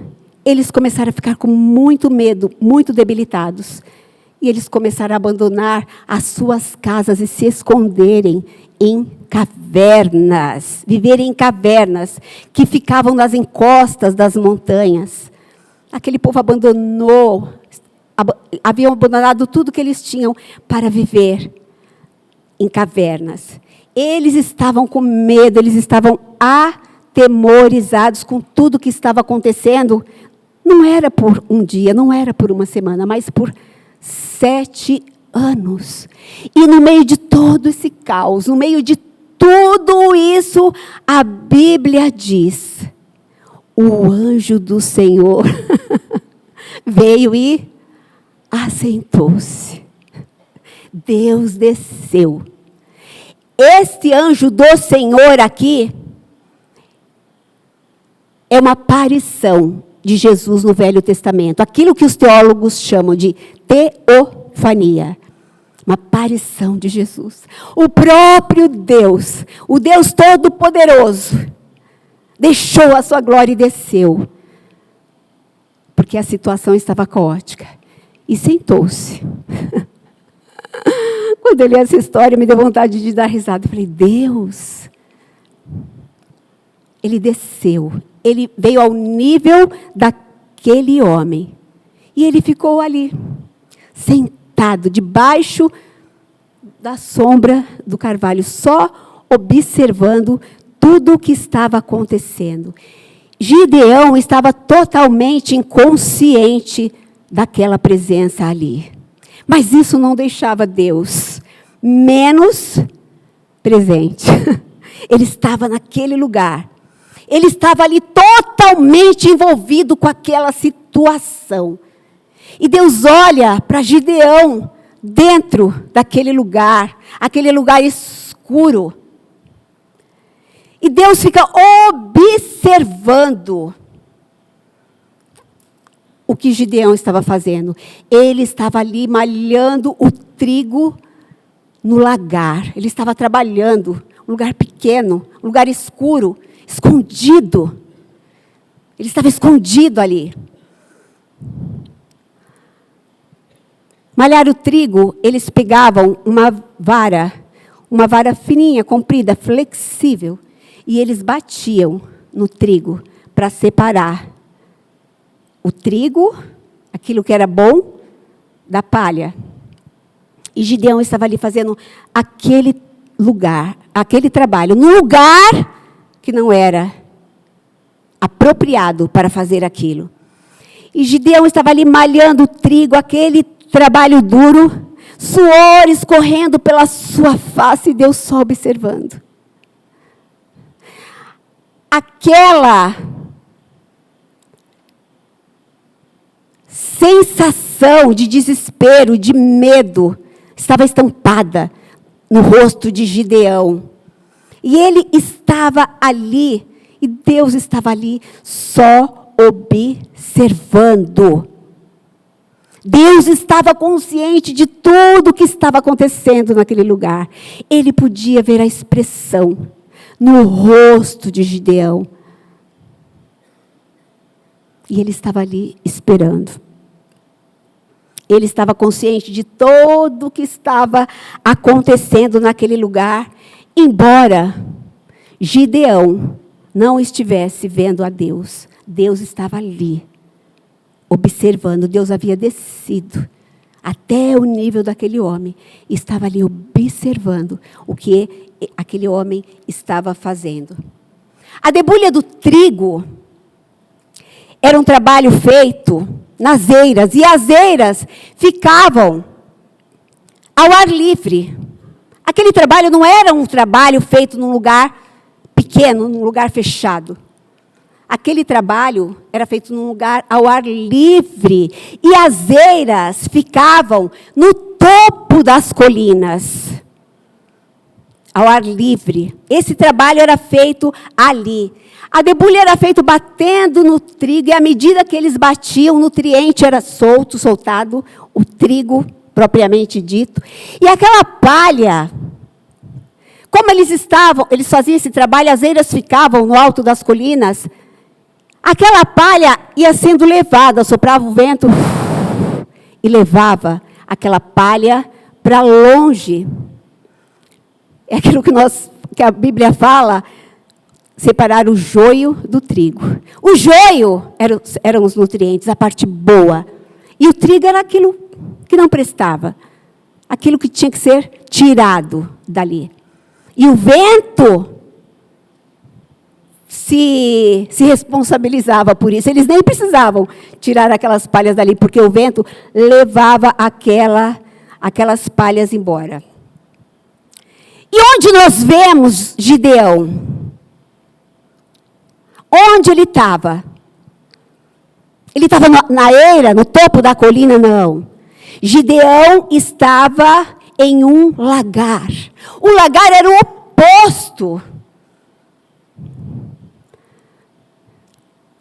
[SPEAKER 1] Eles começaram a ficar com muito medo, muito debilitados. E eles começaram a abandonar as suas casas e se esconderem em cavernas, viverem em cavernas que ficavam nas encostas das montanhas. Aquele povo haviam abandonado tudo que eles tinham para viver em cavernas. Eles estavam com medo, eles estavam atemorizados com tudo que estava acontecendo. Não era por um dia, não era por uma semana, mas por 7 anos. E no meio de todo esse caos, no meio de tudo isso, a Bíblia diz: o anjo do Senhor veio e assentou-se. Deus desceu. Este anjo do Senhor aqui é uma aparição de Jesus no Velho Testamento. Aquilo que os teólogos chamam de teofania. Uma aparição de Jesus. O próprio Deus, o Deus Todo-Poderoso, deixou a sua glória e desceu. Porque a situação estava caótica. E sentou-se. Quando eu li essa história, me deu vontade de dar risada. Eu falei, Deus, Ele desceu. Ele veio ao nível daquele homem. E ele ficou ali, sentado, debaixo da sombra do carvalho, só observando tudo o que estava acontecendo. Gideão estava totalmente inconsciente daquela presença ali. Mas isso não deixava Deus menos presente. Ele estava naquele lugar. Ele estava ali totalmente envolvido com aquela situação. E Deus olha para Gideão dentro daquele lugar, aquele lugar escuro. E Deus fica observando o que Gideão estava fazendo. Ele estava ali malhando o trigo no lagar. Ele estava trabalhando, um lugar pequeno, um lugar escuro, escondido. Ele estava escondido ali. Malhar o trigo, eles pegavam uma vara fininha, comprida, flexível, e eles batiam no trigo para separar o trigo, aquilo que era bom, da palha. E Gideão estava ali fazendo aquele trabalho, num lugar que não era apropriado para fazer aquilo. E Gideão estava ali malhando o trigo, aquele trabalho duro, suor escorrendo pela sua face e Deus só observando. Aquela sensação de desespero, de medo, estava estampada no rosto de Gideão. E ele estava ali, e Deus estava ali, só observando. Deus estava consciente de tudo o que estava acontecendo naquele lugar. Ele podia ver a expressão no rosto de Gideão. E ele estava ali esperando. Ele estava consciente de tudo o que estava acontecendo naquele lugar, embora Gideão não estivesse vendo a Deus. Deus estava ali, observando. Deus havia descido até o nível daquele homem. Estava ali observando o que aquele homem estava fazendo. A debulha do trigo era um trabalho feito nas eiras. E as eiras ficavam ao ar livre. Aquele trabalho não era um trabalho feito num lugar pequeno, num lugar fechado. Aquele trabalho era feito num lugar ao ar livre. E as eiras ficavam no topo das colinas. Ao ar livre. Esse trabalho era feito ali. A debulha era feita batendo no trigo. E à medida que eles batiam, o nutriente era soltado. O trigo, propriamente dito. E aquela palha, como eles faziam esse trabalho, as eiras ficavam no alto das colinas. aquela palha ia sendo levada, soprava o vento e levava aquela palha para longe. É aquilo que a Bíblia fala, separar o joio do trigo. O joio eram os nutrientes, a parte boa. E o trigo era aquilo que não prestava. Aquilo que tinha que ser tirado dali. E o vento se responsabilizava por isso. Eles nem precisavam tirar aquelas palhas dali, porque o vento levava aquelas palhas embora. E onde nós vemos Gideão? Onde ele estava? Ele estava na eira, no topo da colina? Não. Gideão estava em um lagar. O lagar era o oposto.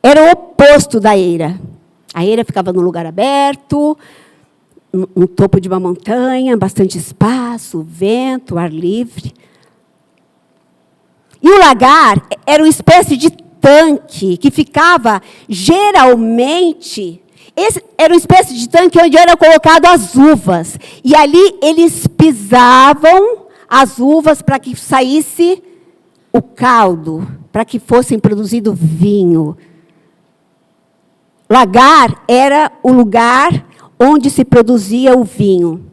[SPEAKER 1] Era o oposto da eira. A eira ficava no lugar aberto, no topo de uma montanha, bastante espaço, vento, ar livre. E o lagar era uma espécie de tanque que ficava geralmente... era uma espécie de tanque onde eram colocadas as uvas. E ali eles pisavam as uvas para que saísse o caldo, para que fossem produzido vinho. Lagar era o lugar onde se produzia o vinho.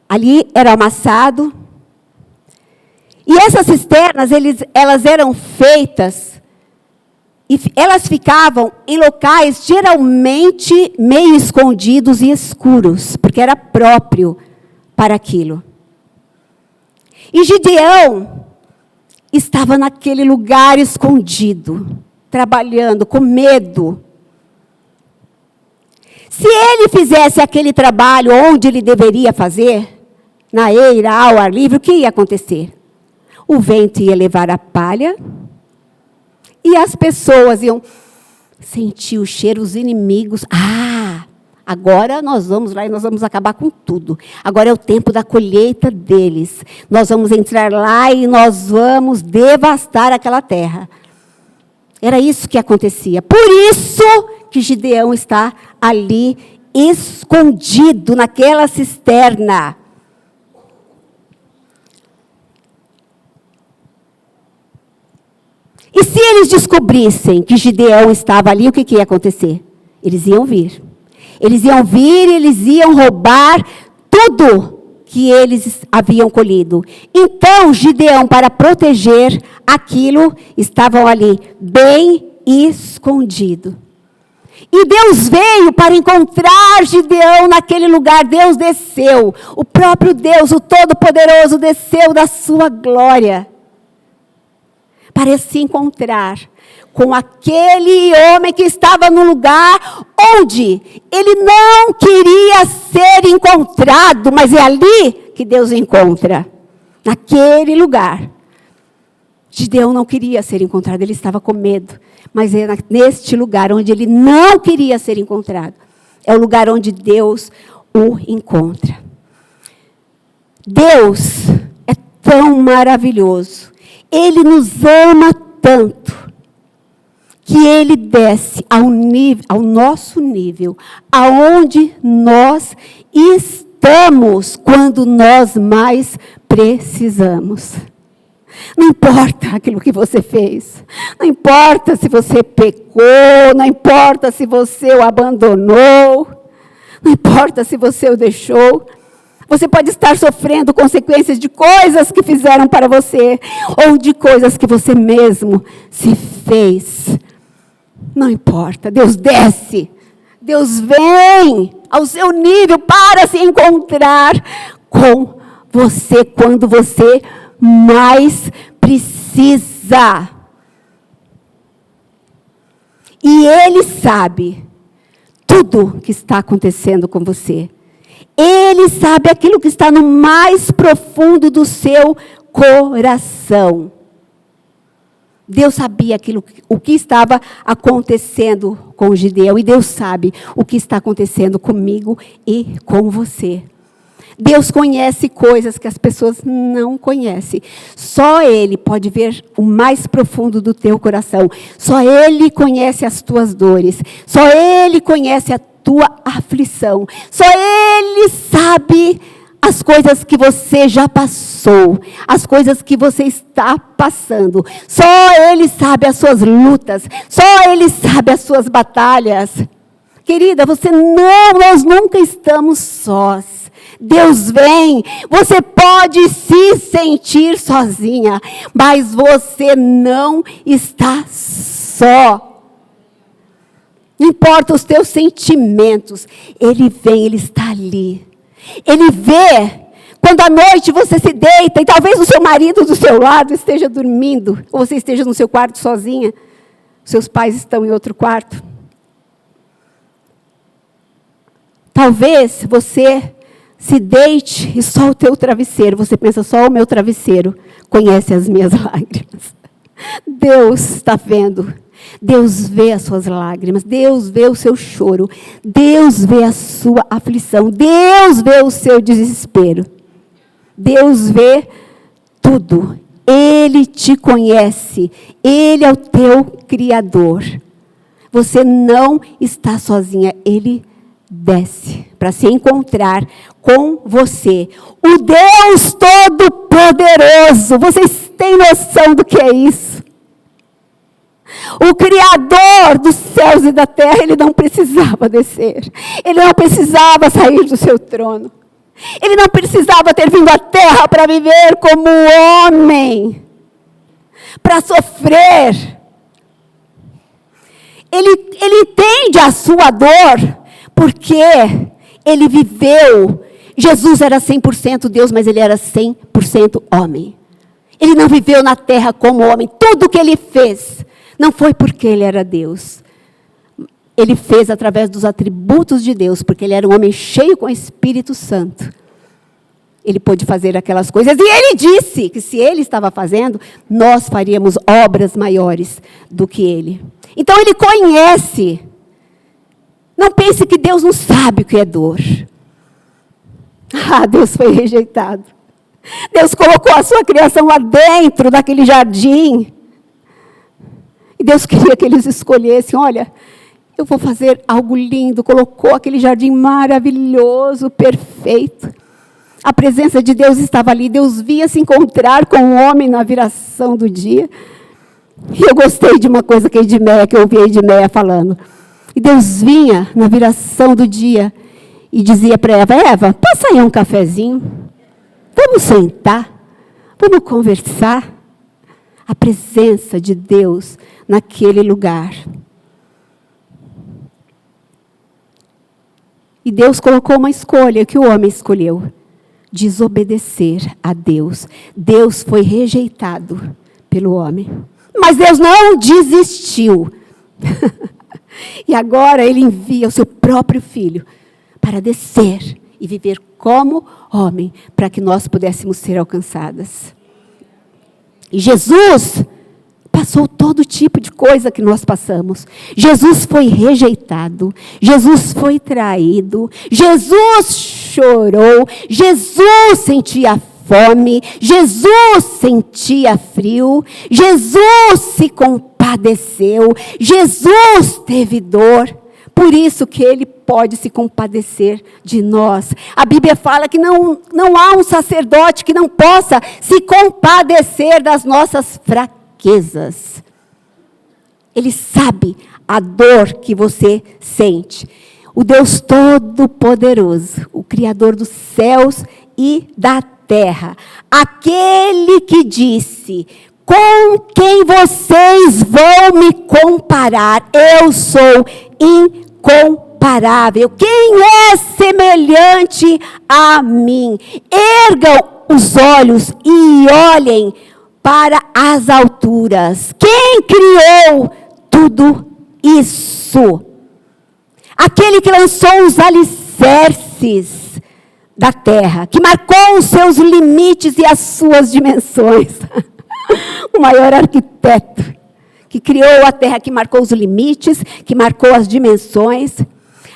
[SPEAKER 1] Ali era amassado. E essas cisternas, elas eram feitas, e elas ficavam em locais geralmente meio escondidos e escuros, porque era próprio para aquilo. E Gideão estava naquele lugar escondido, trabalhando, com medo. Se ele fizesse aquele trabalho onde ele deveria fazer, na eira, ao ar livre, o que ia acontecer? O vento ia levar a palha e as pessoas iam sentir o cheiro, os inimigos. Agora nós vamos lá e nós vamos acabar com tudo. Agora é o tempo da colheita deles. Nós vamos entrar lá e nós vamos devastar aquela terra. Era isso que acontecia. Por isso que Gideão está ali, escondido naquela cisterna. E se eles descobrissem que Gideão estava ali, o que ia acontecer? Eles iam vir. Eles iam vir e eles iam roubar tudo que eles haviam colhido. Então, Gideão, para proteger aquilo, estavam ali, bem escondido. E Deus veio para encontrar Gideão naquele lugar. Deus desceu. O próprio Deus, o Todo-Poderoso, desceu da sua glória para se encontrar com aquele homem que estava no lugar onde ele não queria ser encontrado, mas é ali que Deus encontra, naquele lugar. Gideão não queria ser encontrado, ele estava com medo, mas é neste lugar onde ele não queria ser encontrado, é o lugar onde Deus o encontra. Deus é tão maravilhoso. Ele nos ama tanto que Ele desce ao nosso nível, aonde nós estamos quando nós mais precisamos. Não importa aquilo que você fez, não importa se você pecou, não importa se você o abandonou, não importa se você o deixou. Você pode estar sofrendo consequências de coisas que fizeram para você, ou de coisas que você mesmo se fez. Não importa, Deus desce, Deus vem ao seu nível para se encontrar com você quando você mais precisa. E Ele sabe tudo que está acontecendo com você. Ele sabe aquilo que está no mais profundo do seu coração. Deus sabia o que estava acontecendo com Gideão. E Deus sabe o que está acontecendo comigo e com você. Deus conhece coisas que as pessoas não conhecem. Só Ele pode ver o mais profundo do teu coração. Só Ele conhece as tuas dores. Só Ele conhece a tua aflição. Só Ele sabe as coisas que você já passou, as coisas que você está passando. Só Ele sabe as suas lutas. Só Ele sabe as suas batalhas. Querida, nós nunca estamos sós. Deus vem, você pode se sentir sozinha, mas você não está só. Não importa os teus sentimentos, Ele vem, Ele está ali. Ele vê, quando à noite você se deita, e talvez o seu marido do seu lado esteja dormindo, ou você esteja no seu quarto sozinha, seus pais estão em outro quarto. Talvez você se deite e só o teu travesseiro, você pensa, só o meu travesseiro conhece as minhas lágrimas. Deus está vendo. Deus vê as suas lágrimas. Deus vê o seu choro. Deus vê a sua aflição. Deus vê o seu desespero. Deus vê tudo. Ele te conhece. Ele é o teu Criador. Você não está sozinha. Ele desce para se encontrar com você. O Deus Todo-Poderoso. Vocês têm noção do que é isso? O Criador dos céus e da terra, Ele não precisava descer. Ele não precisava sair do seu trono. Ele não precisava ter vindo à terra para viver como homem. Para sofrer. Ele entende a sua dor. Porque Ele viveu. Jesus era 100% Deus, mas Ele era 100% homem. Ele não viveu na terra como homem. Tudo que Ele fez não foi porque Ele era Deus. Ele fez através dos atributos de Deus, porque Ele era um homem cheio com o Espírito Santo. Ele pôde fazer aquelas coisas. E Ele disse que se Ele estava fazendo, nós faríamos obras maiores do que Ele. Então Ele conhece. Não pense que Deus não sabe o que é dor. Ah, Deus foi rejeitado. Deus colocou a sua criação lá dentro daquele jardim. E Deus queria que eles escolhessem, olha, eu vou fazer algo lindo. Colocou aquele jardim maravilhoso, perfeito. A presença de Deus estava ali. Deus via se encontrar com o homem na viração do dia. E eu gostei de uma coisa que eu ouvi a Edmeia falando. E Deus vinha na viração do dia e dizia para Eva, passa aí um cafezinho, vamos sentar, vamos conversar. A presença de Deus naquele lugar. E Deus colocou uma escolha que o homem escolheu, desobedecer a Deus. Deus foi rejeitado pelo homem. Mas Deus não desistiu. E agora Ele envia o seu próprio Filho para descer e viver como homem, para que nós pudéssemos ser alcançadas. E Jesus passou todo tipo de coisa que nós passamos. Jesus foi rejeitado, Jesus foi traído, Jesus chorou, Jesus sentia fome, Jesus sentia frio, Jesus se compadeceu, Jesus teve dor. Por isso que Ele pode se compadecer de nós. A Bíblia fala que não há um sacerdote que não possa se compadecer das nossas fraquezas. Ele sabe a dor que você sente. O Deus Todo-Poderoso, o Criador dos céus e da terra, aquele que disse: com quem vocês vão me comparar? Eu sou incomparável. Quem é semelhante a mim? Ergam os olhos e olhem para as alturas. Quem criou tudo isso? Aquele que lançou os alicerces da terra, que marcou os seus limites e as suas dimensões. O maior arquiteto que criou a terra, que marcou os limites, que marcou as dimensões.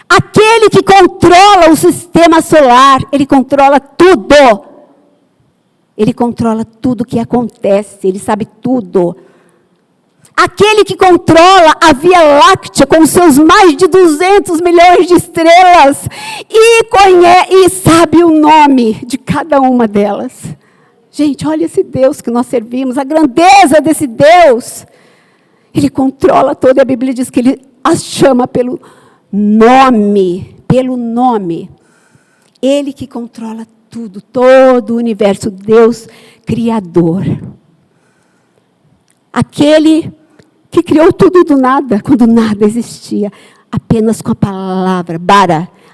[SPEAKER 1] Aquele que controla o sistema solar, ele controla tudo. Ele controla tudo que acontece, ele sabe tudo. Aquele que controla a Via Láctea com seus mais de 200 milhões de estrelas e sabe o nome de cada uma delas. Gente, olha esse Deus que nós servimos, a grandeza desse Deus. Ele controla toda, a Bíblia diz que ele as chama pelo nome, Ele que controla tudo, todo o universo, Deus Criador. Aquele que criou tudo do nada, quando nada existia, apenas com a palavra,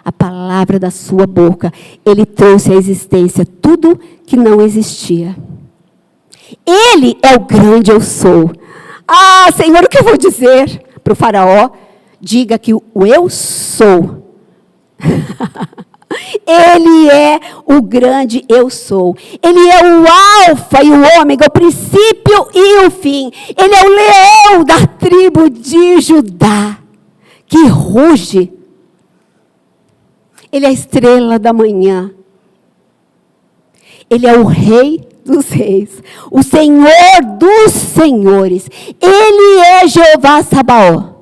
[SPEAKER 1] a palavra da sua boca, ele trouxe à existência tudo que não existia. Ele é o grande eu sou. Ah, Senhor, o que eu vou dizer para o faraó? Diga que o eu sou. Ele é o grande eu sou. Ele é o alfa e o ômega, o princípio e o fim. Ele é o leão da tribo de Judá, que ruge. Ele é a estrela da manhã. Ele é o rei dos reis, o Senhor dos senhores. Ele é Jeová Sabaoth,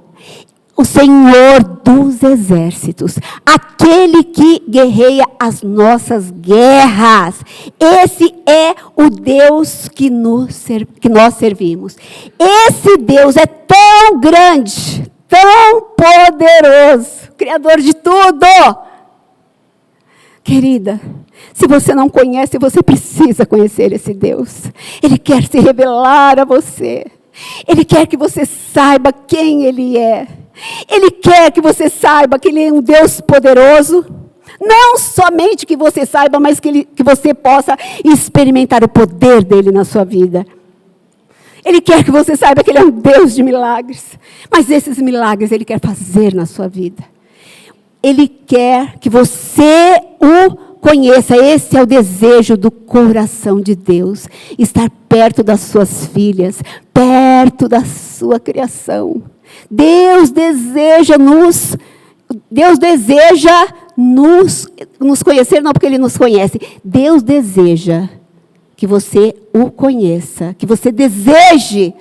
[SPEAKER 1] o Senhor dos exércitos, aquele que guerreia as nossas guerras. Esse é o Deus que nós servimos. Esse Deus é tão grande, tão poderoso, Criador de tudo. Querida, se você não conhece, você precisa conhecer esse Deus. Ele quer se revelar a você. Ele quer que você saiba quem Ele é. Ele quer que você saiba que Ele é um Deus poderoso. Não somente que você saiba, mas que você possa experimentar o poder dEle na sua vida. Ele quer que você saiba que Ele é um Deus de milagres. Mas esses milagres Ele quer fazer na sua vida. Ele quer que você o conheça. Esse é o desejo do coração de Deus. Estar perto das suas filhas, perto da sua criação. Deus deseja nos conhecer, não porque Ele nos conhece. Deus deseja que você o conheça, que você deseje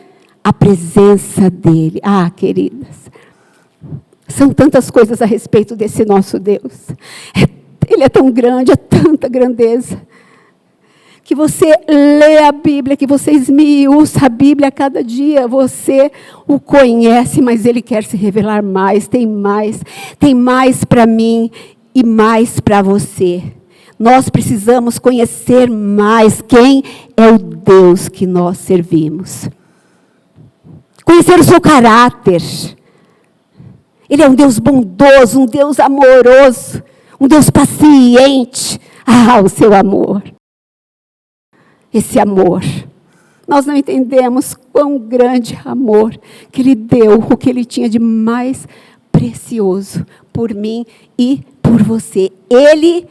[SPEAKER 1] a presença dEle. Ah, queridas, são tantas coisas a respeito desse nosso Deus. Ele é tão grande, é tanta grandeza, que você lê a Bíblia, que você esmiuça a Bíblia a cada dia, você o conhece, mas Ele quer se revelar mais, tem mais para mim e mais para você. Nós precisamos conhecer mais quem é o Deus que nós servimos. Conhecer o seu caráter. Ele é um Deus bondoso, um Deus amoroso, um Deus paciente. Ah, o seu amor. Esse amor. Nós não entendemos quão grande amor que Ele deu, o que Ele tinha de mais precioso por mim e por você. Ele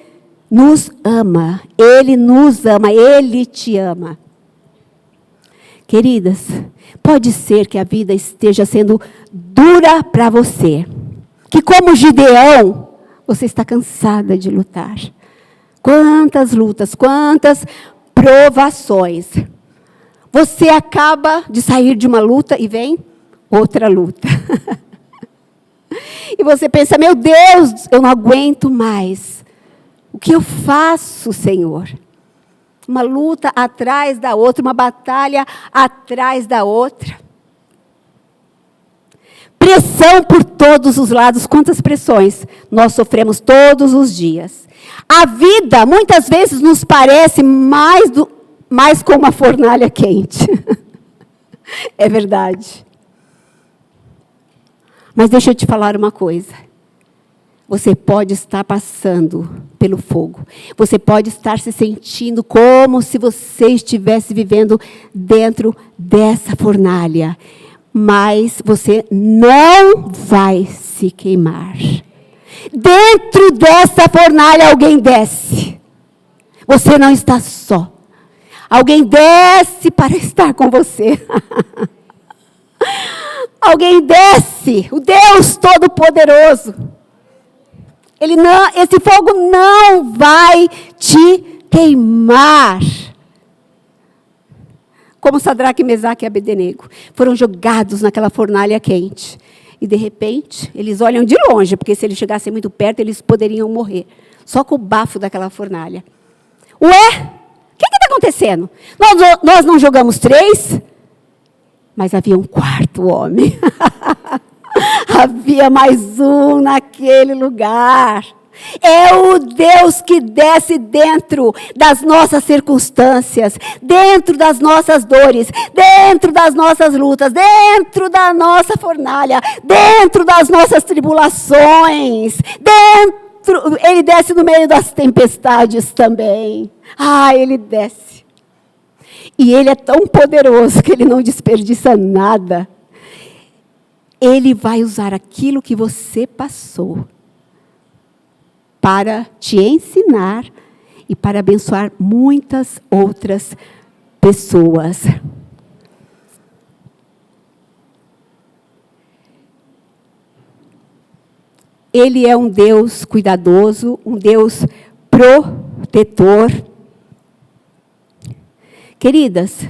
[SPEAKER 1] nos ama, Ele te ama. Queridas, pode ser que a vida esteja sendo dura para você. Que como Gideão, você está cansada de lutar. Quantas lutas, quantas provações. Você acaba de sair de uma luta e vem outra luta. E você pensa, meu Deus, eu não aguento mais. O que eu faço, Senhor? Uma luta atrás da outra, uma batalha atrás da outra. Pressão por todos os lados. Quantas pressões nós sofremos todos os dias. A vida, muitas vezes, nos parece mais como uma fornalha quente. É verdade. Mas deixa eu te falar uma coisa. Você pode estar passando pelo fogo. Você pode estar se sentindo como se você estivesse vivendo dentro dessa fornalha. Mas você não vai se queimar. Dentro dessa fornalha alguém desce. Você não está só. Alguém desce para estar com você. Alguém desce, o Deus Todo-Poderoso. Esse fogo não vai te queimar. Como Sadraque, Mesaque e Abednego foram jogados naquela fornalha quente. E de repente, eles olham de longe, porque se eles chegassem muito perto, eles poderiam morrer. Só com o bafo daquela fornalha. Ué? O que está acontecendo? Nós não jogamos 3, mas havia um 4º homem. Havia mais um naquele lugar. É o Deus que desce dentro das nossas circunstâncias, dentro das nossas dores, dentro das nossas lutas, dentro da nossa fornalha, dentro das nossas tribulações, Ele desce no meio das tempestades também. Ele desce. E Ele é tão poderoso que Ele não desperdiça nada. Ele vai usar aquilo que você passou para te ensinar e para abençoar muitas outras pessoas. Ele é um Deus cuidadoso, um Deus protetor. Queridas,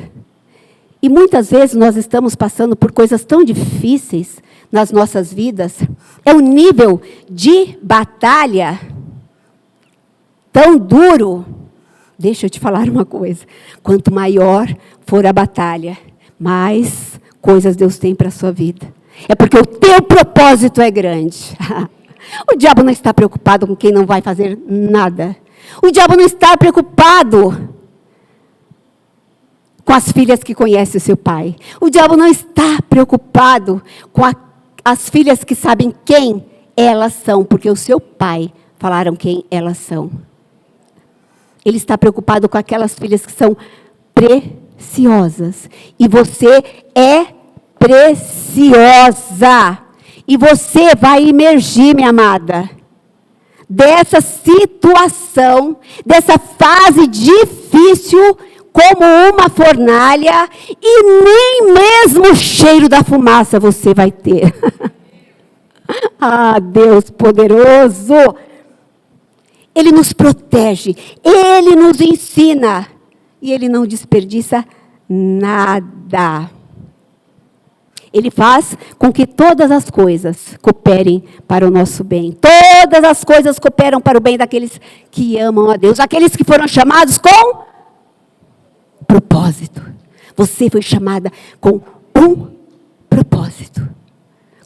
[SPEAKER 1] e muitas vezes nós estamos passando por coisas tão difíceis nas nossas vidas. É um nível de batalha tão duro. Deixa eu te falar uma coisa. Quanto maior for a batalha, mais coisas Deus tem para a sua vida. É porque o teu propósito é grande. O diabo não está preocupado com quem não vai fazer nada. O diabo não está preocupado com as filhas que conhecem o seu pai. O diabo não está preocupado com as filhas que sabem quem elas são, porque o seu pai falaram quem elas são. Ele está preocupado com aquelas filhas que são preciosas. E você é preciosa. E você vai emergir, minha amada, dessa situação, dessa fase difícil, como uma fornalha, e nem mesmo o cheiro da fumaça você vai ter. Deus poderoso! Ele nos protege, Ele nos ensina, e Ele não desperdiça nada. Ele faz com que todas as coisas cooperem para o nosso bem. Todas as coisas cooperam para o bem daqueles que amam a Deus, aqueles que foram chamados com propósito. Você foi chamada com um propósito.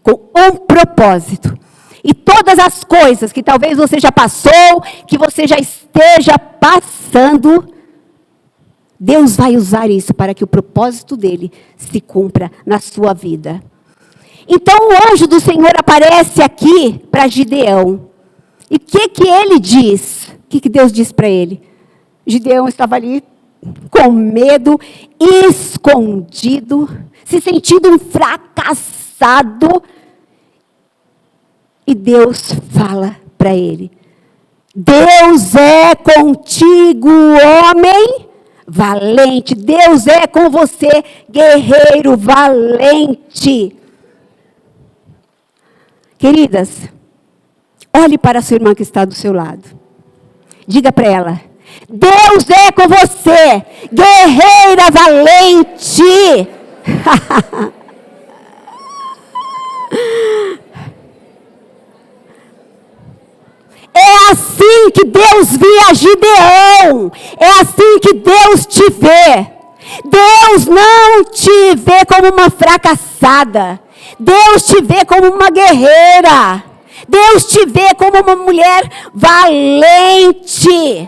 [SPEAKER 1] Com um propósito. E todas as coisas que talvez você já passou, que você já esteja passando, Deus vai usar isso para que o propósito dele se cumpra na sua vida. Então o anjo do Senhor aparece aqui para Gideão. E o que ele diz? O que Deus diz para ele? Gideão estava ali com medo, escondido, se sentindo um fracassado. E Deus fala para ele: Deus é contigo, homem valente. Deus é com você, guerreiro valente. Queridas, olhe para a sua irmã que está do seu lado. Diga para ela: Deus é com você, guerreira valente. É assim que Deus via Gideão. É assim que Deus te vê. Deus não te vê como uma fracassada. Deus te vê como uma guerreira. Deus te vê como uma mulher valente.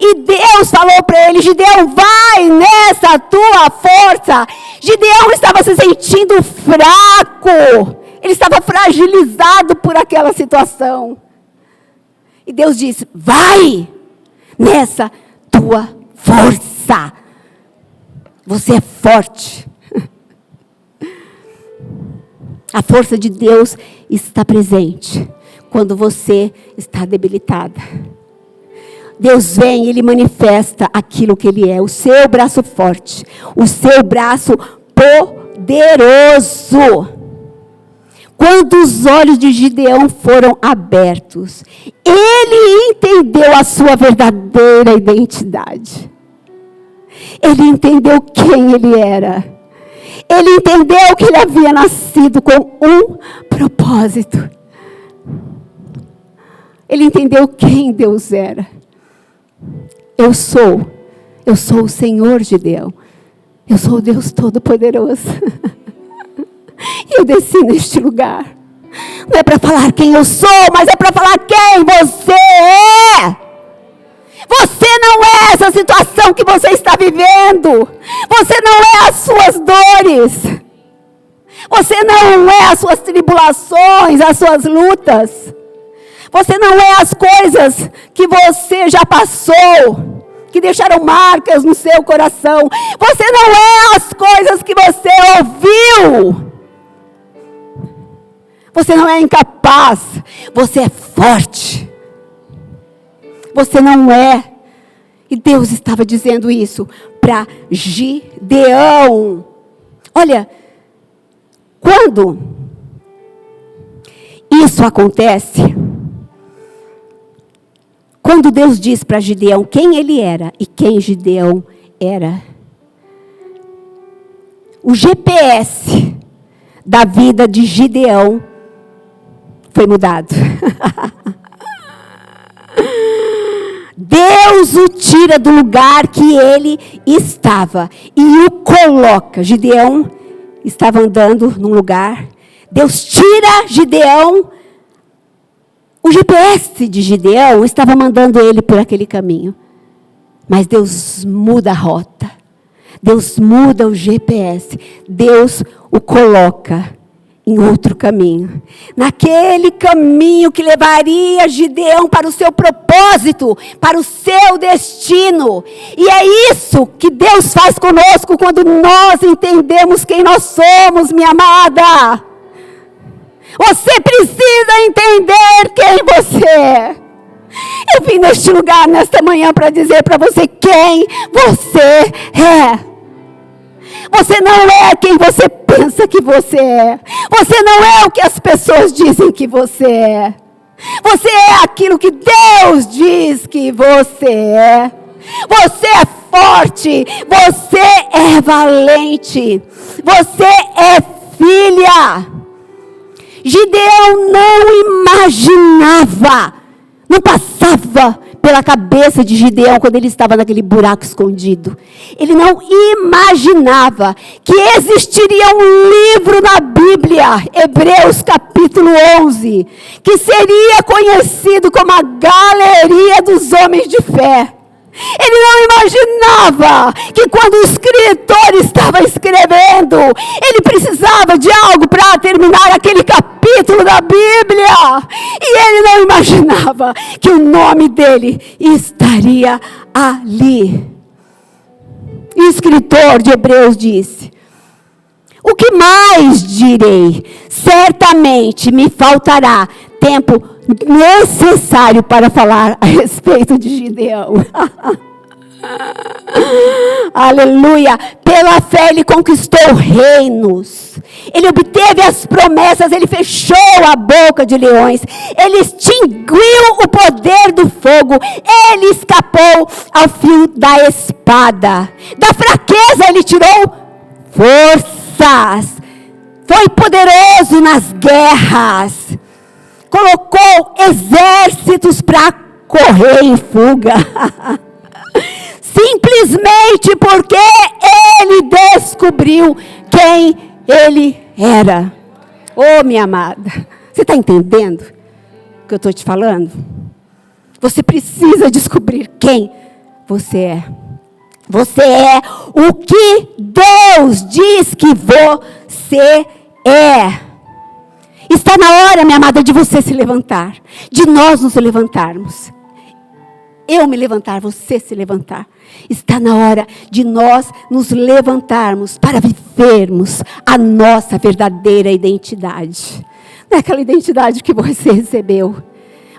[SPEAKER 1] E Deus falou para ele: Gideão, vai nessa tua força. Gideão estava se sentindo fraco. Ele estava fragilizado por aquela situação. E Deus disse: vai nessa tua força. Você é forte. A força de Deus está presente quando você está debilitada. Deus vem e Ele manifesta aquilo que Ele é. O seu braço forte. O seu braço poderoso. Quando os olhos de Gideão foram abertos, ele entendeu a sua verdadeira identidade. Ele entendeu quem ele era. Ele entendeu que ele havia nascido com um propósito. Ele entendeu quem Deus era. Eu sou o Senhor Gideão. Eu sou o Deus Todo-Poderoso. E eu desci neste lugar. Não é para falar quem eu sou, mas é para falar quem você é. Você não é essa situação que você está vivendo. Você não é as suas dores. Você não é as suas tribulações, as suas lutas. Você não é as coisas que você já passou, que deixaram marcas no seu coração. Você não é as coisas que você ouviu. Você não é incapaz. Você é forte. Você não é. E Deus estava dizendo isso para Gideão. Olha, quando isso acontece, quando Deus diz para Gideão quem ele era e quem Gideão era, o GPS da vida de Gideão foi mudado. Deus o tira do lugar que ele estava e o coloca. Gideão estava andando num lugar. Deus tira Gideão. O GPS de Gideão estava mandando ele por aquele caminho. Mas Deus muda a rota. Deus muda o GPS. Deus o coloca em outro caminho. Naquele caminho que levaria Gideão para o seu propósito, para o seu destino. E é isso que Deus faz conosco quando nós entendemos quem nós somos, minha amada. Você precisa entender quem você é. Eu vim neste lugar, nesta manhã, para dizer para você quem você é. Você não é quem você pensa que você é. Você não é o que as pessoas dizem que você é. Você é aquilo que Deus diz que você é. Você é forte. Você é valente. Você é filha. Gideão não imaginava, não passava pela cabeça de Gideão quando ele estava naquele buraco escondido. Ele não imaginava que existiria um livro na Bíblia, Hebreus capítulo 11, que seria conhecido como a galeria dos homens de fé. Ele não imaginava que quando o escritor estava escrevendo, ele precisava de algo para terminar aquele capítulo da Bíblia. E ele não imaginava que o nome dele estaria ali. E o escritor de Hebreus disse: o que mais direi? Certamente me faltará tempo necessário para falar a respeito de Gideão. Aleluia. Pela fé ele conquistou reinos. Ele obteve as promessas. Ele fechou a boca de leões. Ele extinguiu o poder do fogo. Ele escapou ao fio da espada. Da fraqueza ele tirou forças. Foi poderoso nas guerras. Colocou exércitos para correr em fuga. Simplesmente porque ele descobriu quem ele era. Oh, minha amada, você está entendendo o que eu estou te falando? Você precisa descobrir quem você é. Você é o que Deus diz que você é. Está na hora, minha amada, de você se levantar. De nós nos levantarmos. Eu me levantar, você se levantar. Está na hora de nós nos levantarmos para vivermos a nossa verdadeira identidade. Não é aquela identidade que você recebeu,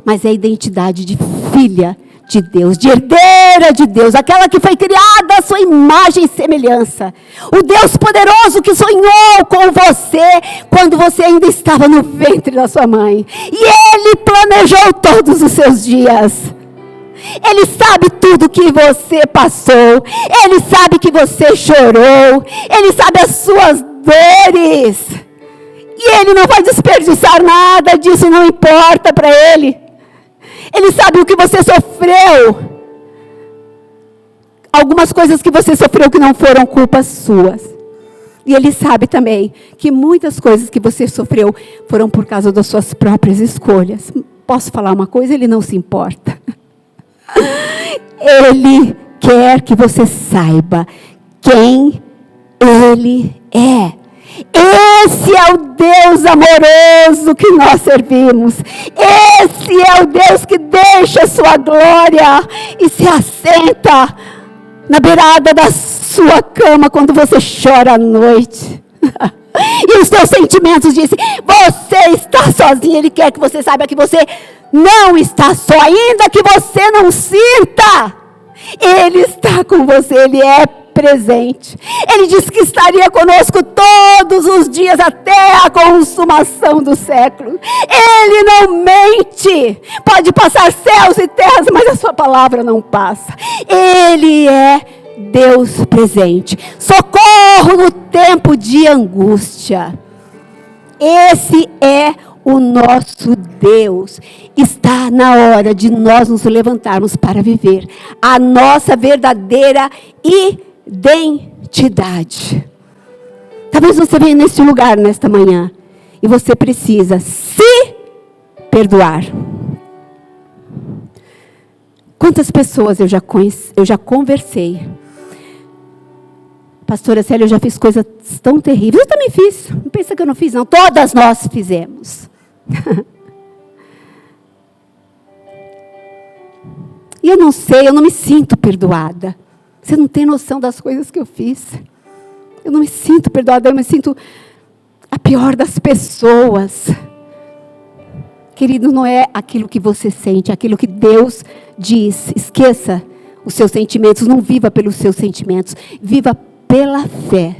[SPEAKER 1] mas é a identidade de filha de Deus, de herdeira de Deus, aquela que foi criada à sua imagem e semelhança. O Deus poderoso que sonhou com você quando você ainda estava no ventre da sua mãe. E Ele planejou todos os seus dias. Ele sabe tudo que você passou. Ele sabe que você chorou. Ele sabe as suas dores. E Ele não vai desperdiçar nada disso, não importa para Ele. Ele sabe o que você sofreu. Algumas coisas que você sofreu que não foram culpas suas. E Ele sabe também que muitas coisas que você sofreu foram por causa das suas próprias escolhas. Posso falar uma coisa? Ele não se importa. Ele quer que você saiba quem Ele é. Esse é o Deus amoroso que nós servimos. Esse é o Deus que deixa a sua glória e se assenta na beirada da sua cama quando você chora à noite. E os seus sentimentos dizem, você está sozinho. Ele quer que você saiba que você não está só, ainda que você não sinta. Ele está com você, Ele é presente. Ele disse que estaria conosco todos os dias até a consumação do século. Ele não mente. Pode passar céus e terras, mas a sua palavra não passa. Ele é Deus presente. Socorro no tempo de angústia. Esse é o nosso Deus. Está na hora de nós nos levantarmos para viver a nossa verdadeira identidade. Talvez você venha neste lugar nesta manhã e você precisa se perdoar. Quantas pessoas eu já conversei. Pastora Célia, eu já fiz coisas tão terríveis. Eu também fiz. Não pensa que eu não fiz, não. Todas nós fizemos. E eu não sei, eu não me sinto perdoada. Você não tem noção das coisas que eu fiz. Eu não me sinto perdoada, eu me sinto a pior das pessoas. Querido, não é aquilo que você sente, é aquilo que Deus diz. Esqueça os seus sentimentos, não viva pelos seus sentimentos. Viva pela fé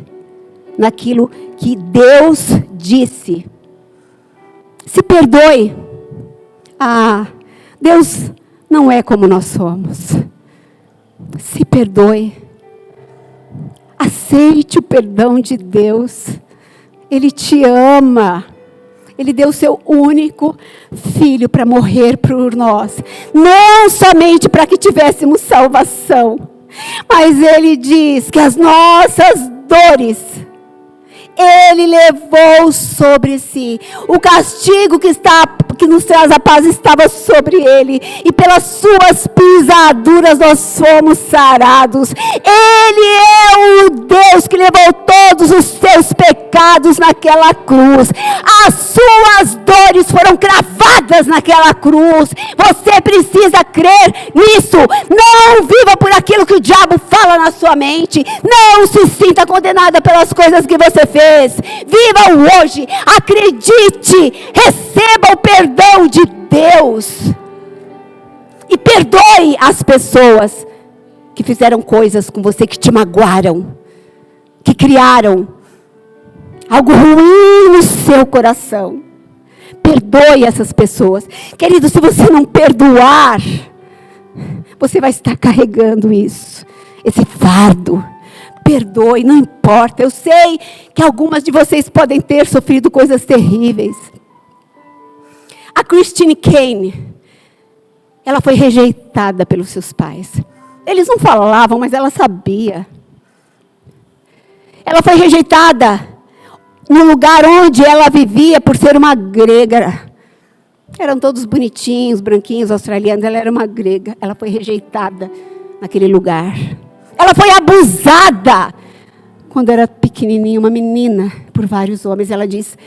[SPEAKER 1] naquilo que Deus disse. Se perdoe. Deus não é como nós somos. Se perdoe. Aceite o perdão de Deus. Ele te ama. Ele deu o seu único filho para morrer por nós. Não somente para que tivéssemos salvação, mas Ele diz que as nossas dores Ele levou sobre si. O castigo que nos traz a paz estava sobre Ele. E pelas suas pisaduras nós fomos sarados. Ele é o Deus que levou todos os seus pecados naquela cruz. As suas dores foram cravadas naquela cruz. Você precisa crer nisso. Não viva por aquilo que o diabo fala na sua mente. Não se sinta condenada pelas coisas que você fez. Viva o hoje, acredite, receba o perdão de Deus e perdoe as pessoas que fizeram coisas com você, que te magoaram, que criaram algo ruim no seu coração. Perdoe essas pessoas. Querido, se você não perdoar, você vai estar carregando isso, esse fardo. Perdoe, não importa. Eu sei que algumas de vocês podem ter sofrido coisas terríveis. A Christine Caine, ela foi rejeitada pelos seus pais. Eles não falavam, mas ela sabia. Ela foi rejeitada no lugar onde ela vivia por ser uma grega. Eram todos bonitinhos, branquinhos, australianos. Ela era uma grega. Ela foi rejeitada naquele lugar. Ela foi abusada quando era pequenininha, uma menina, por vários homens. Ela diz,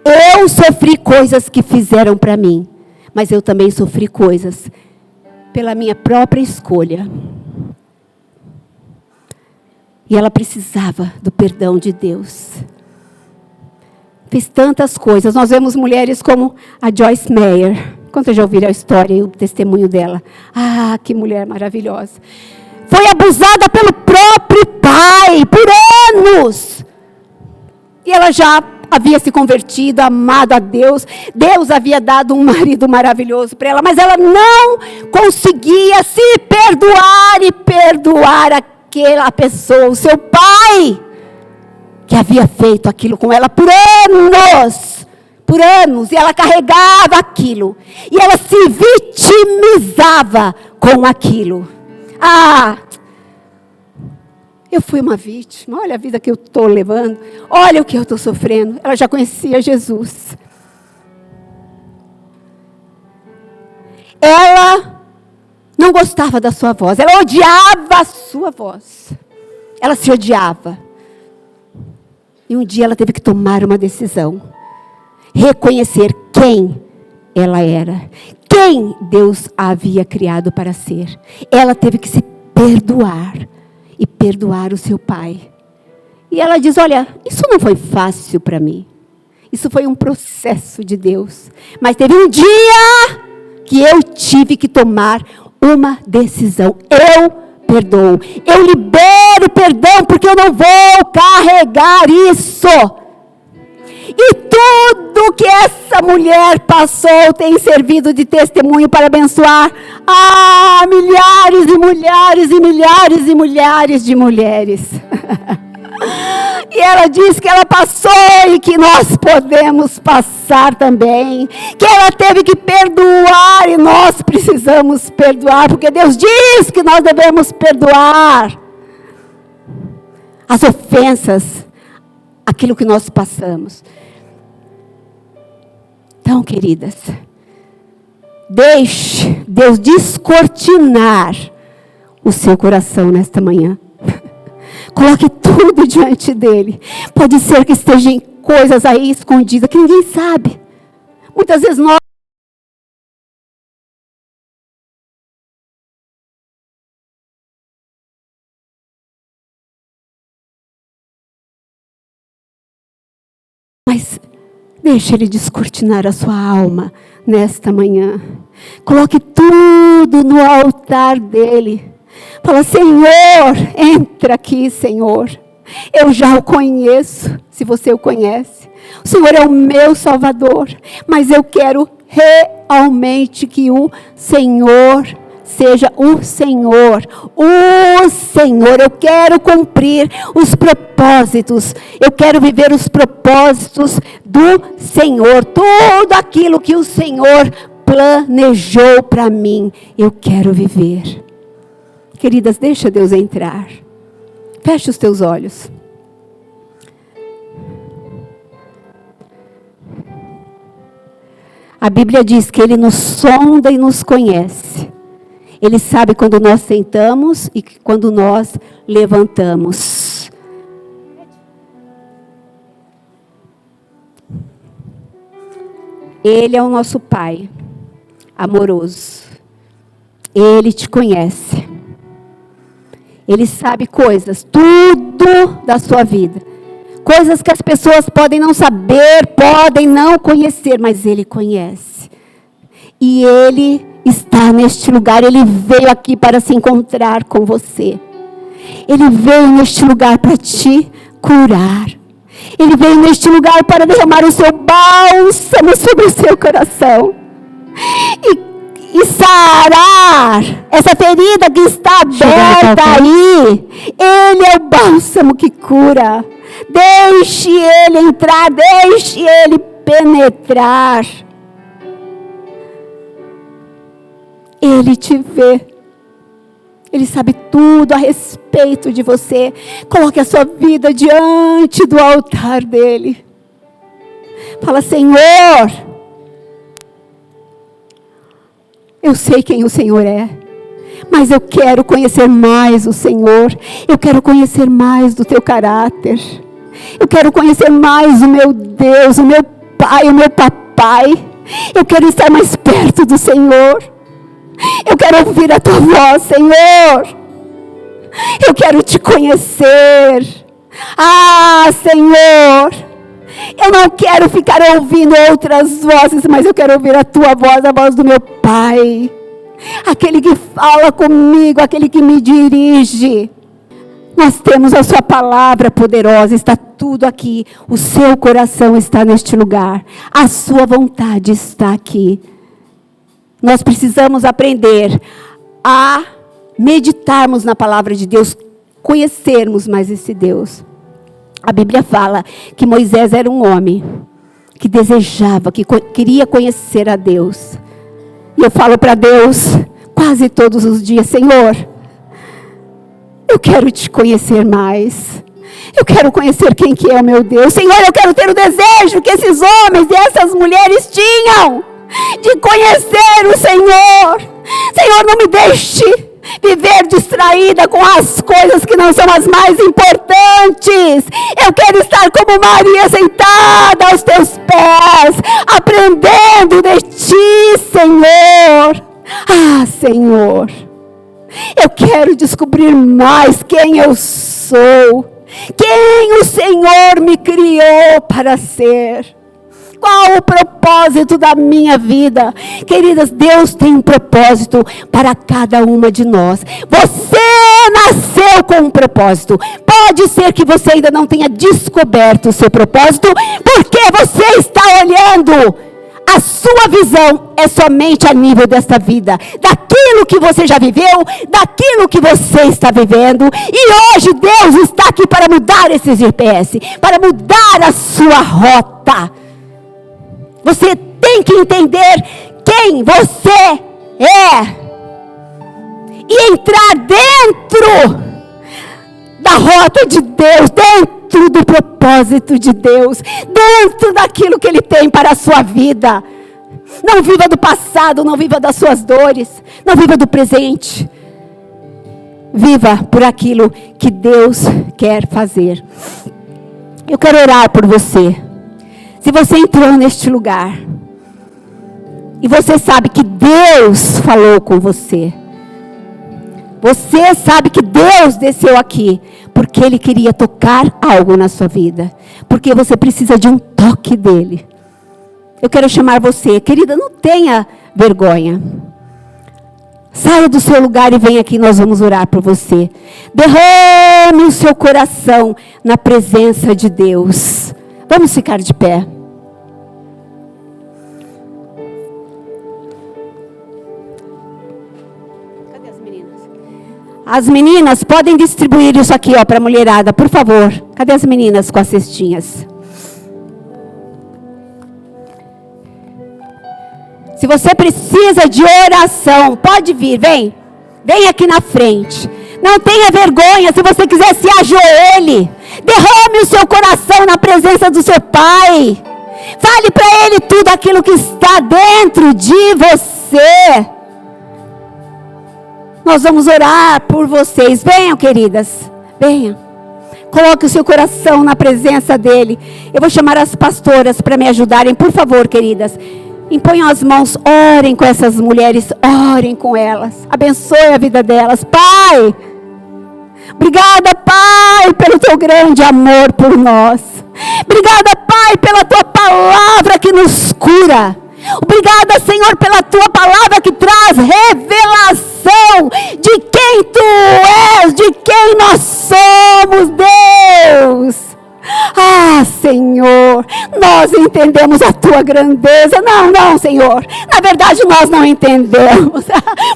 [SPEAKER 1] eu sofri coisas que fizeram para mim, mas eu também sofri coisas pela minha própria escolha. E ela precisava do perdão de Deus. Fez tantas coisas. Nós vemos mulheres como a Joyce Meyer. Quantos já ouviram a história e o testemunho dela? Que mulher maravilhosa. Foi abusada pelo próprio pai por anos. E ela já havia se convertido, amado a Deus. Deus havia dado um marido maravilhoso para ela, mas ela não conseguia se perdoar e perdoar aquela pessoa, o seu pai, que havia feito aquilo com ela por anos, e ela carregava aquilo, e ela se vitimizava com aquilo. Eu fui uma vítima, olha a vida que eu estou levando, olha o que eu estou sofrendo. Ela já conhecia Jesus. Ela não gostava da sua voz, ela odiava a sua voz. Ela se odiava. E um dia ela teve que tomar uma decisão. Reconhecer quem ela era. Quem Deus a havia criado para ser. Ela teve que se perdoar. E perdoar o seu pai. E ela diz, olha, isso não foi fácil para mim. Isso foi um processo de Deus. Mas teve um dia que eu tive que tomar uma decisão. Eu perdoo. Eu libero perdão porque eu não vou carregar isso. E tudo que essa mulher passou tem servido de testemunho para abençoar milhares e milhares e milhares e milhares de mulheres. E ela diz que ela passou e que nós podemos passar também. Que ela teve que perdoar e nós precisamos perdoar, porque Deus diz que nós devemos perdoar as ofensas, aquilo que nós passamos. Então, queridas, deixe Deus descortinar o seu coração nesta manhã. Coloque tudo diante dele. Pode ser que estejam coisas aí escondidas que ninguém sabe. Muitas vezes nós deixe ele descortinar a sua alma nesta manhã. Coloque tudo no altar dele. Fala, Senhor, entra aqui, Senhor. Eu já o conheço, se você o conhece. O Senhor é o meu Salvador. Mas eu quero realmente que o Senhor seja o Senhor. O Senhor, eu quero cumprir os propósitos. Eu quero viver os propósitos do Senhor. Tudo aquilo que o Senhor planejou para mim, eu quero viver. Queridas, deixa Deus entrar. Feche os teus olhos. A Bíblia diz que Ele nos sonda e nos conhece. Ele sabe quando nós sentamos e quando nós levantamos. Ele é o nosso Pai amoroso. Ele te conhece. Ele sabe coisas, tudo da sua vida. Coisas que as pessoas podem não saber, podem não conhecer, mas Ele conhece. E Ele está neste lugar, Ele veio aqui para se encontrar com você. Ele veio neste lugar para te curar. Ele veio neste lugar para derramar o seu bálsamo sobre o seu coração. E sarar essa ferida que está aberta aí. Ele é o bálsamo que cura. Deixe Ele entrar, deixe Ele penetrar. Ele te vê. Ele sabe tudo a respeito de você. Coloque a sua vida diante do altar dele. Fala, Senhor, eu sei quem o Senhor é, mas eu quero conhecer mais o Senhor. Eu quero conhecer mais do teu caráter. Eu quero conhecer mais o meu Deus, o meu Pai, o meu papai. Eu quero estar mais perto do Senhor. Eu quero ouvir a tua voz, Senhor. Eu quero te conhecer. Senhor, eu não quero ficar ouvindo outras vozes, mas eu quero ouvir a tua voz, a voz do meu Pai. Aquele que fala comigo, aquele que me dirige. Nós temos a sua palavra poderosa, está tudo aqui. O seu coração está neste lugar. A sua vontade está aqui. Nós precisamos aprender a meditarmos na palavra de Deus, conhecermos mais esse Deus. A Bíblia fala que Moisés era um homem que desejava, que queria conhecer a Deus. E eu falo para Deus quase todos os dias: Senhor, eu quero te conhecer mais. Eu quero conhecer quem que é o meu Deus. Senhor, eu quero ter o desejo que esses homens e essas mulheres tinham de conhecer o Senhor. Senhor, não me deixe viver distraída com as coisas que não são as mais importantes. Eu quero estar como Maria, sentada aos teus pés, aprendendo de ti, Senhor. Ah, Senhor, eu quero descobrir mais quem eu sou, quem o Senhor me criou para ser. Qual o propósito da minha vida? Queridas, Deus tem um propósito para cada uma de nós. Você nasceu com um propósito. Pode ser que você ainda não tenha descoberto o seu propósito, porque você está olhando. A sua visão é somente a nível desta vida, daquilo que você já viveu, daquilo que você está vivendo. E hoje Deus está aqui para mudar esse GPS, para mudar a sua rota. Você tem que entender quem você é e entrar dentro da rota de Deus, dentro do propósito de Deus, dentro daquilo que Ele tem para a sua vida. Não viva do passado, não viva das suas dores, não viva do presente. Viva por aquilo que Deus quer fazer. Eu quero orar por você. Se você entrou neste lugar e você sabe que Deus falou com você, você sabe que Deus desceu aqui porque Ele queria tocar algo na sua vida, porque você precisa de um toque dEle. Eu quero chamar você, querida, não tenha vergonha. Saia do seu lugar e venha aqui, nós vamos orar por você. Derrame o seu coração na presença de Deus. Vamos ficar de pé. Cadê as meninas? As meninas podem distribuir isso aqui, ó, para a mulherada, por favor. Cadê as meninas com as cestinhas? Se você precisa de oração, pode vir, vem. Vem aqui na frente. Não tenha vergonha, se você quiser se ajoelhe. Derrame o seu coração na presença do seu Pai. Fale para Ele tudo aquilo que está dentro de você. Nós vamos orar por vocês. Venham, queridas. Venham. Coloque o seu coração na presença dEle. Eu vou chamar as pastoras para me ajudarem. Por favor, queridas. Imponham as mãos, orem com essas mulheres, orem com elas, abençoe a vida delas. Pai, obrigada, Pai, pelo teu grande amor por nós. Obrigada, Pai, pela tua palavra que nos cura. Obrigada, Senhor, pela tua palavra que traz revelação de quem tu és, de quem nós somos, Deus. Ah, Senhor, nós entendemos a tua grandeza. Não, Senhor, na verdade nós não entendemos,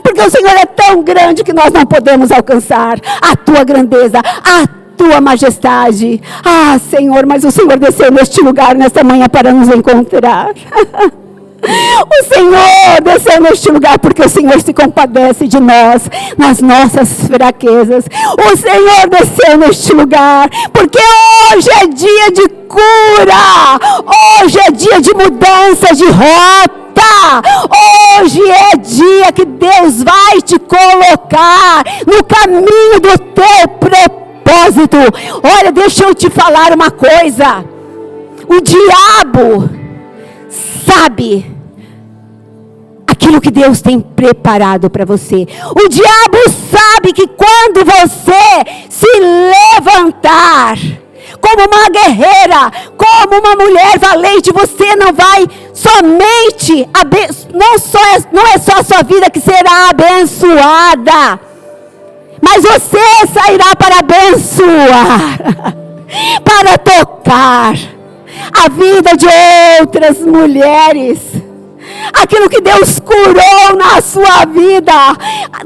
[SPEAKER 1] porque o Senhor é tão grande que nós não podemos alcançar a tua grandeza, a tua majestade. Ah, Senhor, mas o Senhor desceu neste lugar nesta manhã para nos encontrar. O Senhor desceu neste lugar porque o Senhor se compadece de nós, nas nossas fraquezas. O Senhor desceu neste lugar porque hoje é dia de cura, hoje é dia de mudança de rota, hoje é dia que Deus vai te colocar no caminho do teu propósito. Olha, deixa eu te falar uma coisa, o diabo sabe aquilo que Deus tem preparado para você. O diabo sabe que quando você se levantar como uma guerreira, como uma mulher valente, você não vai somente, não é só a sua vida que será abençoada, mas você sairá para abençoar, para tocar a vida de outras mulheres. Aquilo que Deus curou na sua vida,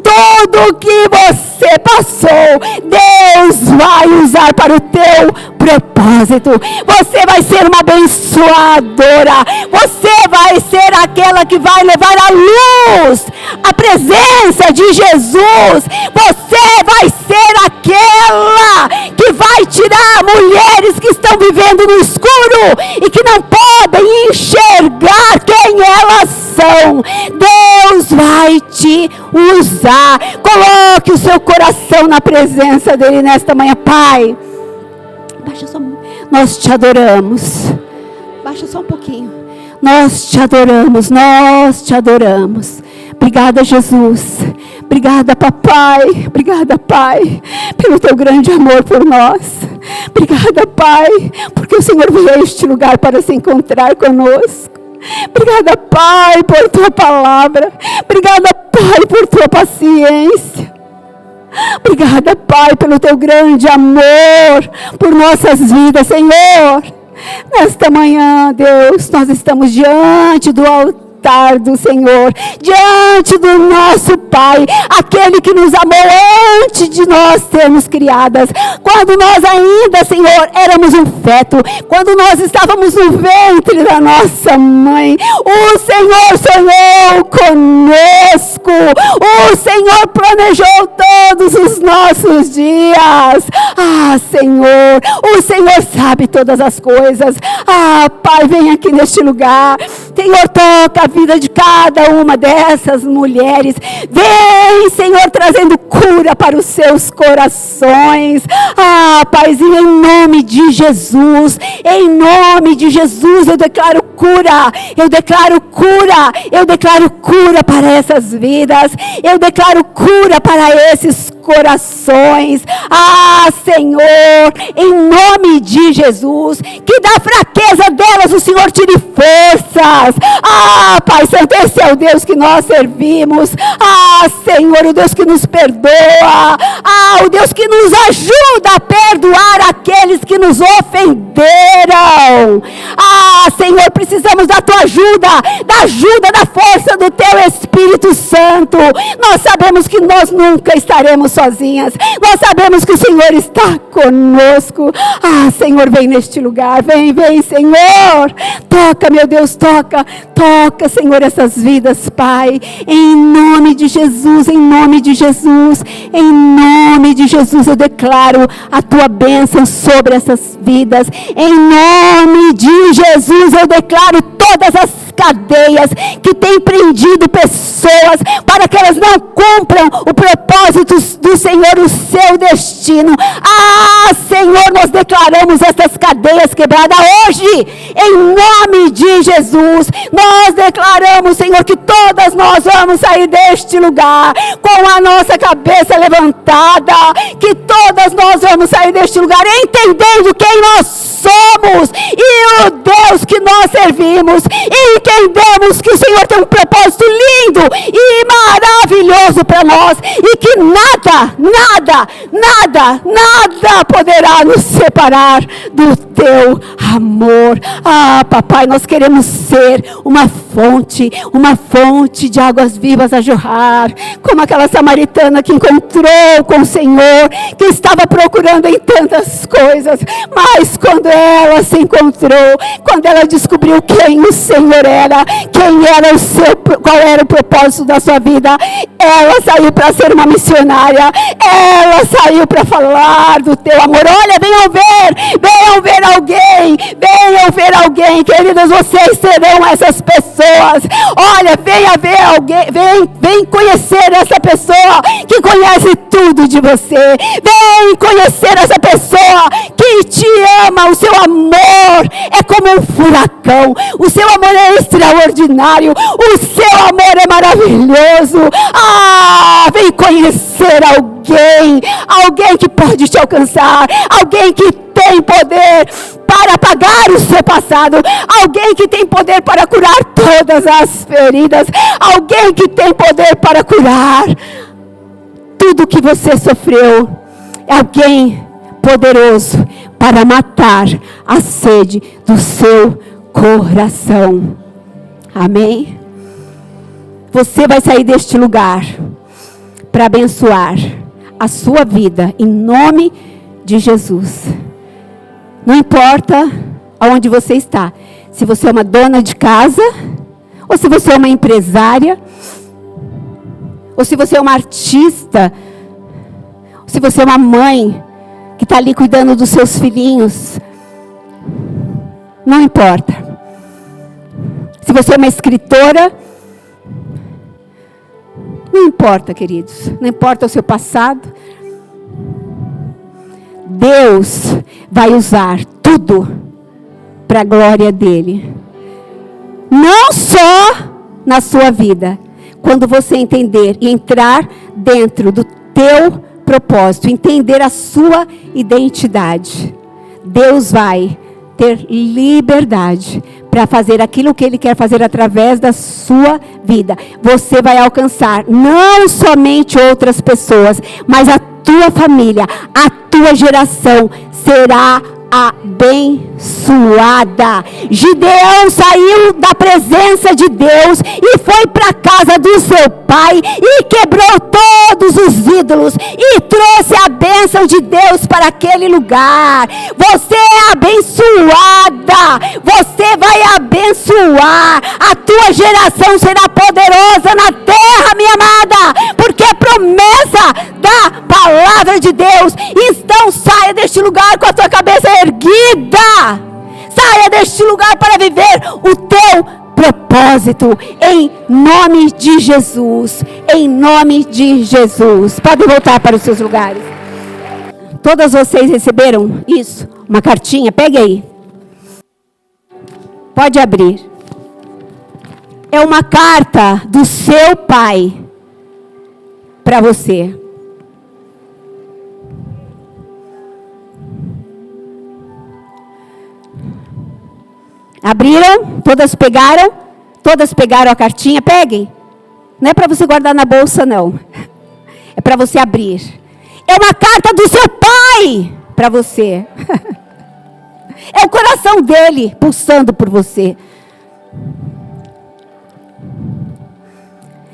[SPEAKER 1] tudo que você passou, Deus vai usar para o teu propósito. Você vai ser uma abençoadora. Você vai ser aquela que vai levar à luz a presença de Jesus. Você vai ser aquela que vai tirar mulheres que estão vivendo no escuro e que não podem enxergar quem elas são. Deus vai te usar. Coloque o seu coração na presença dele nesta manhã. Pai, baixa só, nós te adoramos. Baixa só um pouquinho. Nós te adoramos, nós te adoramos. Obrigada, Jesus. Obrigada, papai. Obrigada, Pai, pelo teu grande amor por nós. Obrigada, Pai, porque o Senhor veio a este lugar para se encontrar conosco. Obrigada, Pai, por tua palavra. Obrigada, Pai, por tua paciência. Obrigada, Pai, pelo teu grande amor por nossas vidas, Senhor. Nesta manhã, Deus, nós estamos diante do altar do Senhor, diante do nosso Pai, aquele que nos amou antes de nós sermos criadas, quando nós ainda, Senhor, éramos um feto, quando nós estávamos no ventre da nossa mãe. O Senhor sonhou conosco, o Senhor planejou todos os nossos dias. Senhor, o Senhor sabe todas as coisas. Pai, vem aqui neste lugar, Senhor, toca a vida de cada uma dessas mulheres. Vem, Senhor, trazendo cura para os seus corações. Paizinho, em nome de Jesus, em nome de Jesus, eu declaro cura, eu declaro cura, eu declaro cura para essas vidas, eu declaro cura para esses corações. Senhor, em nome de Jesus, que da fraqueza delas o Senhor tire forças. Pai Santo, esse é o Deus que nós servimos. Senhor, o Deus que nos perdoa, o Deus que nos ajuda a perdoar aqueles que nos ofenderam. Senhor, precisamos da tua ajuda, da força do teu Espírito Santo. Nós sabemos que nós nunca estaremos sozinhas, nós sabemos que o Senhor está conosco. Senhor, vem neste lugar, vem, Senhor, toca, meu Deus, toca, Senhor, essas vidas, Pai, em nome de Jesus, em nome de Jesus, em nome de Jesus, eu declaro a tua bênção sobre essas vidas, em nome de Jesus, eu declaro todas as cadeias que têm prendido pessoas para que elas não cumpram o propósito do Senhor, o seu destino. Senhor, nós declaramos essas cadeias quebradas hoje, em nome de Jesus. Nós declaramos, Senhor, que todas nós vamos sair deste lugar com a nossa cabeça levantada, que todas nós vamos sair deste lugar entendendo quem nós somos e o Deus que nós servimos, e entendemos que o Senhor tem um propósito lindo e maravilhoso para nós, e que nada poderá nos separar do teu amor. Papai, nós queremos ser uma fonte de águas vivas a jorrar, como aquela samaritana que encontrou com o Senhor, que estava procurando em tantas coisas, mas quando ela se encontrou, quando ela descobriu quem o Senhor era, qual era o propósito da sua vida, ela saiu para ser uma missionária, ela saiu para falar do teu amor. Olha, venham ver alguém, queridas, vocês serão essas pessoas. Olha, venha ver alguém, vem conhecer essa pessoa que conhece tudo de você, vem conhecer essa pessoa que te ama. O seu amor é como um furacão, o seu amor é extraordinário, o seu amor é maravilhoso. Vem conhecer alguém que pode te alcançar, alguém que tem poder para apagar o seu passado, alguém que tem poder para curar todas as feridas, alguém que tem poder para curar tudo que você sofreu é alguém poderoso para matar a sede do seu coração. Amém? Você vai sair deste lugar para abençoar a sua vida em nome de Jesus. Não importa aonde você está. Se você é uma dona de casa, ou se você é uma empresária, ou se você é uma artista, ou se você é uma mãe que está ali cuidando dos seus filhinhos. Não importa. Se você é uma escritora, não importa, queridos. Não importa o seu passado. Deus vai usar tudo para a glória dele. Não só na sua vida. Quando você entender e entrar dentro do teu propósito, entender a sua identidade, Deus vai ter liberdade para fazer aquilo que Ele quer fazer através da sua vida. Você vai alcançar não somente outras pessoas, mas a tua família, a tua geração será abençoada. Gideão saiu da presença de Deus e foi para a casa do seu pai e quebrou todos os ídolos e trouxe a bênção de Deus para aquele lugar. Você é abençoada. Você vai abençoar. A tua geração será poderosa na terra, minha amada, porque é promessa da palavra de Deus. Então saia deste lugar com a tua cabeça erguida. Saia deste lugar para viver o teu propósito, em nome de Jesus. Em nome de Jesus. Podem voltar para os seus lugares. Todas vocês receberam isso? Uma cartinha? Pegue aí. Pode abrir. É uma carta do seu pai para você. Abriram? Todas pegaram? Todas pegaram a cartinha? Peguem. Não é para você guardar na bolsa, não. É para você abrir. É uma carta do seu pai para você. É o coração dele pulsando por você.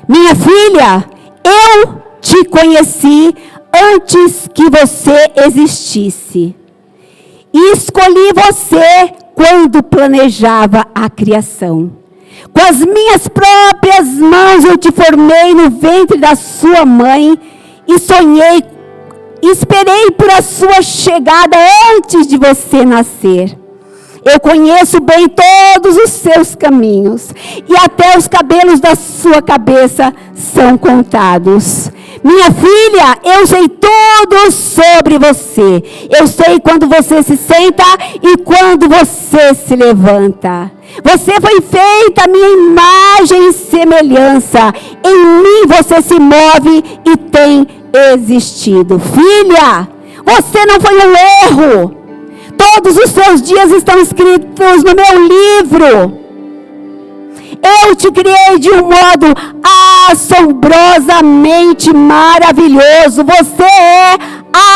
[SPEAKER 1] Minha filha, eu te conheci antes que você existisse. E escolhi você quando planejava a criação. Com as minhas próprias mãos eu te formei no ventre da sua mãe e sonhei, esperei por a sua chegada antes de você nascer. Eu conheço bem todos os seus caminhos e até os cabelos da sua cabeça são contados. Minha filha, eu sei tudo sobre você. Eu sei quando você se senta e quando você se levanta. Você foi feita a minha imagem e semelhança. Em mim você se move e tem existido. Filha, você não foi um erro. Todos os seus dias estão escritos no meu livro. Eu te criei de um modo assombrosamente maravilhoso. Você é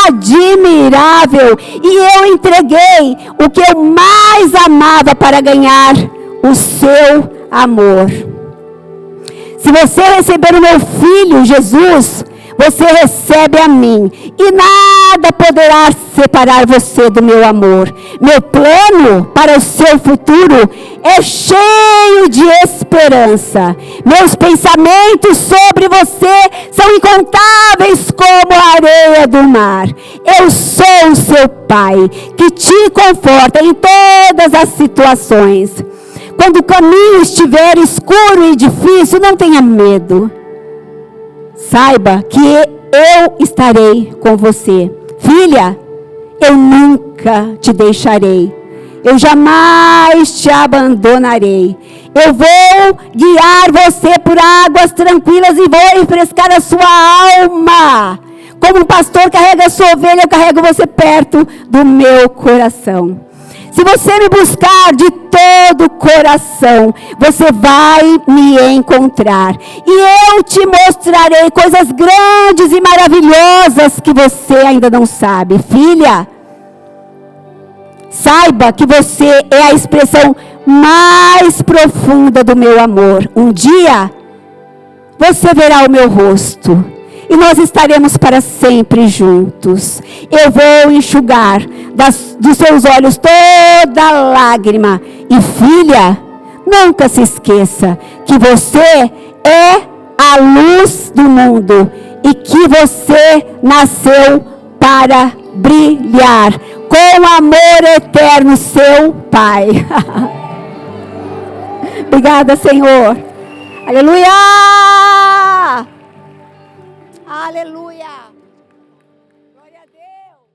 [SPEAKER 1] admirável. E eu entreguei o que eu mais amava para ganhar o seu amor. Se você receber o meu filho, Jesus, você recebe a mim. E nada poderá separar você do meu amor. Meu plano para o seu futuro é cheio de esperança. Meus pensamentos sobre você são incontáveis como a areia do mar. Eu sou o seu pai, que te conforta em todas as situações. Quando o caminho estiver escuro e difícil, não tenha medo. Saiba que eu estarei com você. Filha, eu nunca te deixarei. Eu jamais te abandonarei. Eu vou guiar você por águas tranquilas e vou refrescar a sua alma. Como um pastor carrega a sua ovelha, eu carrego você perto do meu coração. Se você me buscar de todo o coração, você vai me encontrar. E eu te mostrarei coisas grandes e maravilhosas que você ainda não sabe. Filha, saiba que você é a expressão mais profunda do meu amor. Um dia, você verá o meu rosto. E nós estaremos para sempre juntos. Eu vou enxugar dos seus olhos toda lágrima. E filha, nunca se esqueça que você é a luz do mundo. E que você nasceu para brilhar com o amor eterno, seu Pai. Obrigada, Senhor. Aleluia! Aleluia! Glória a Deus!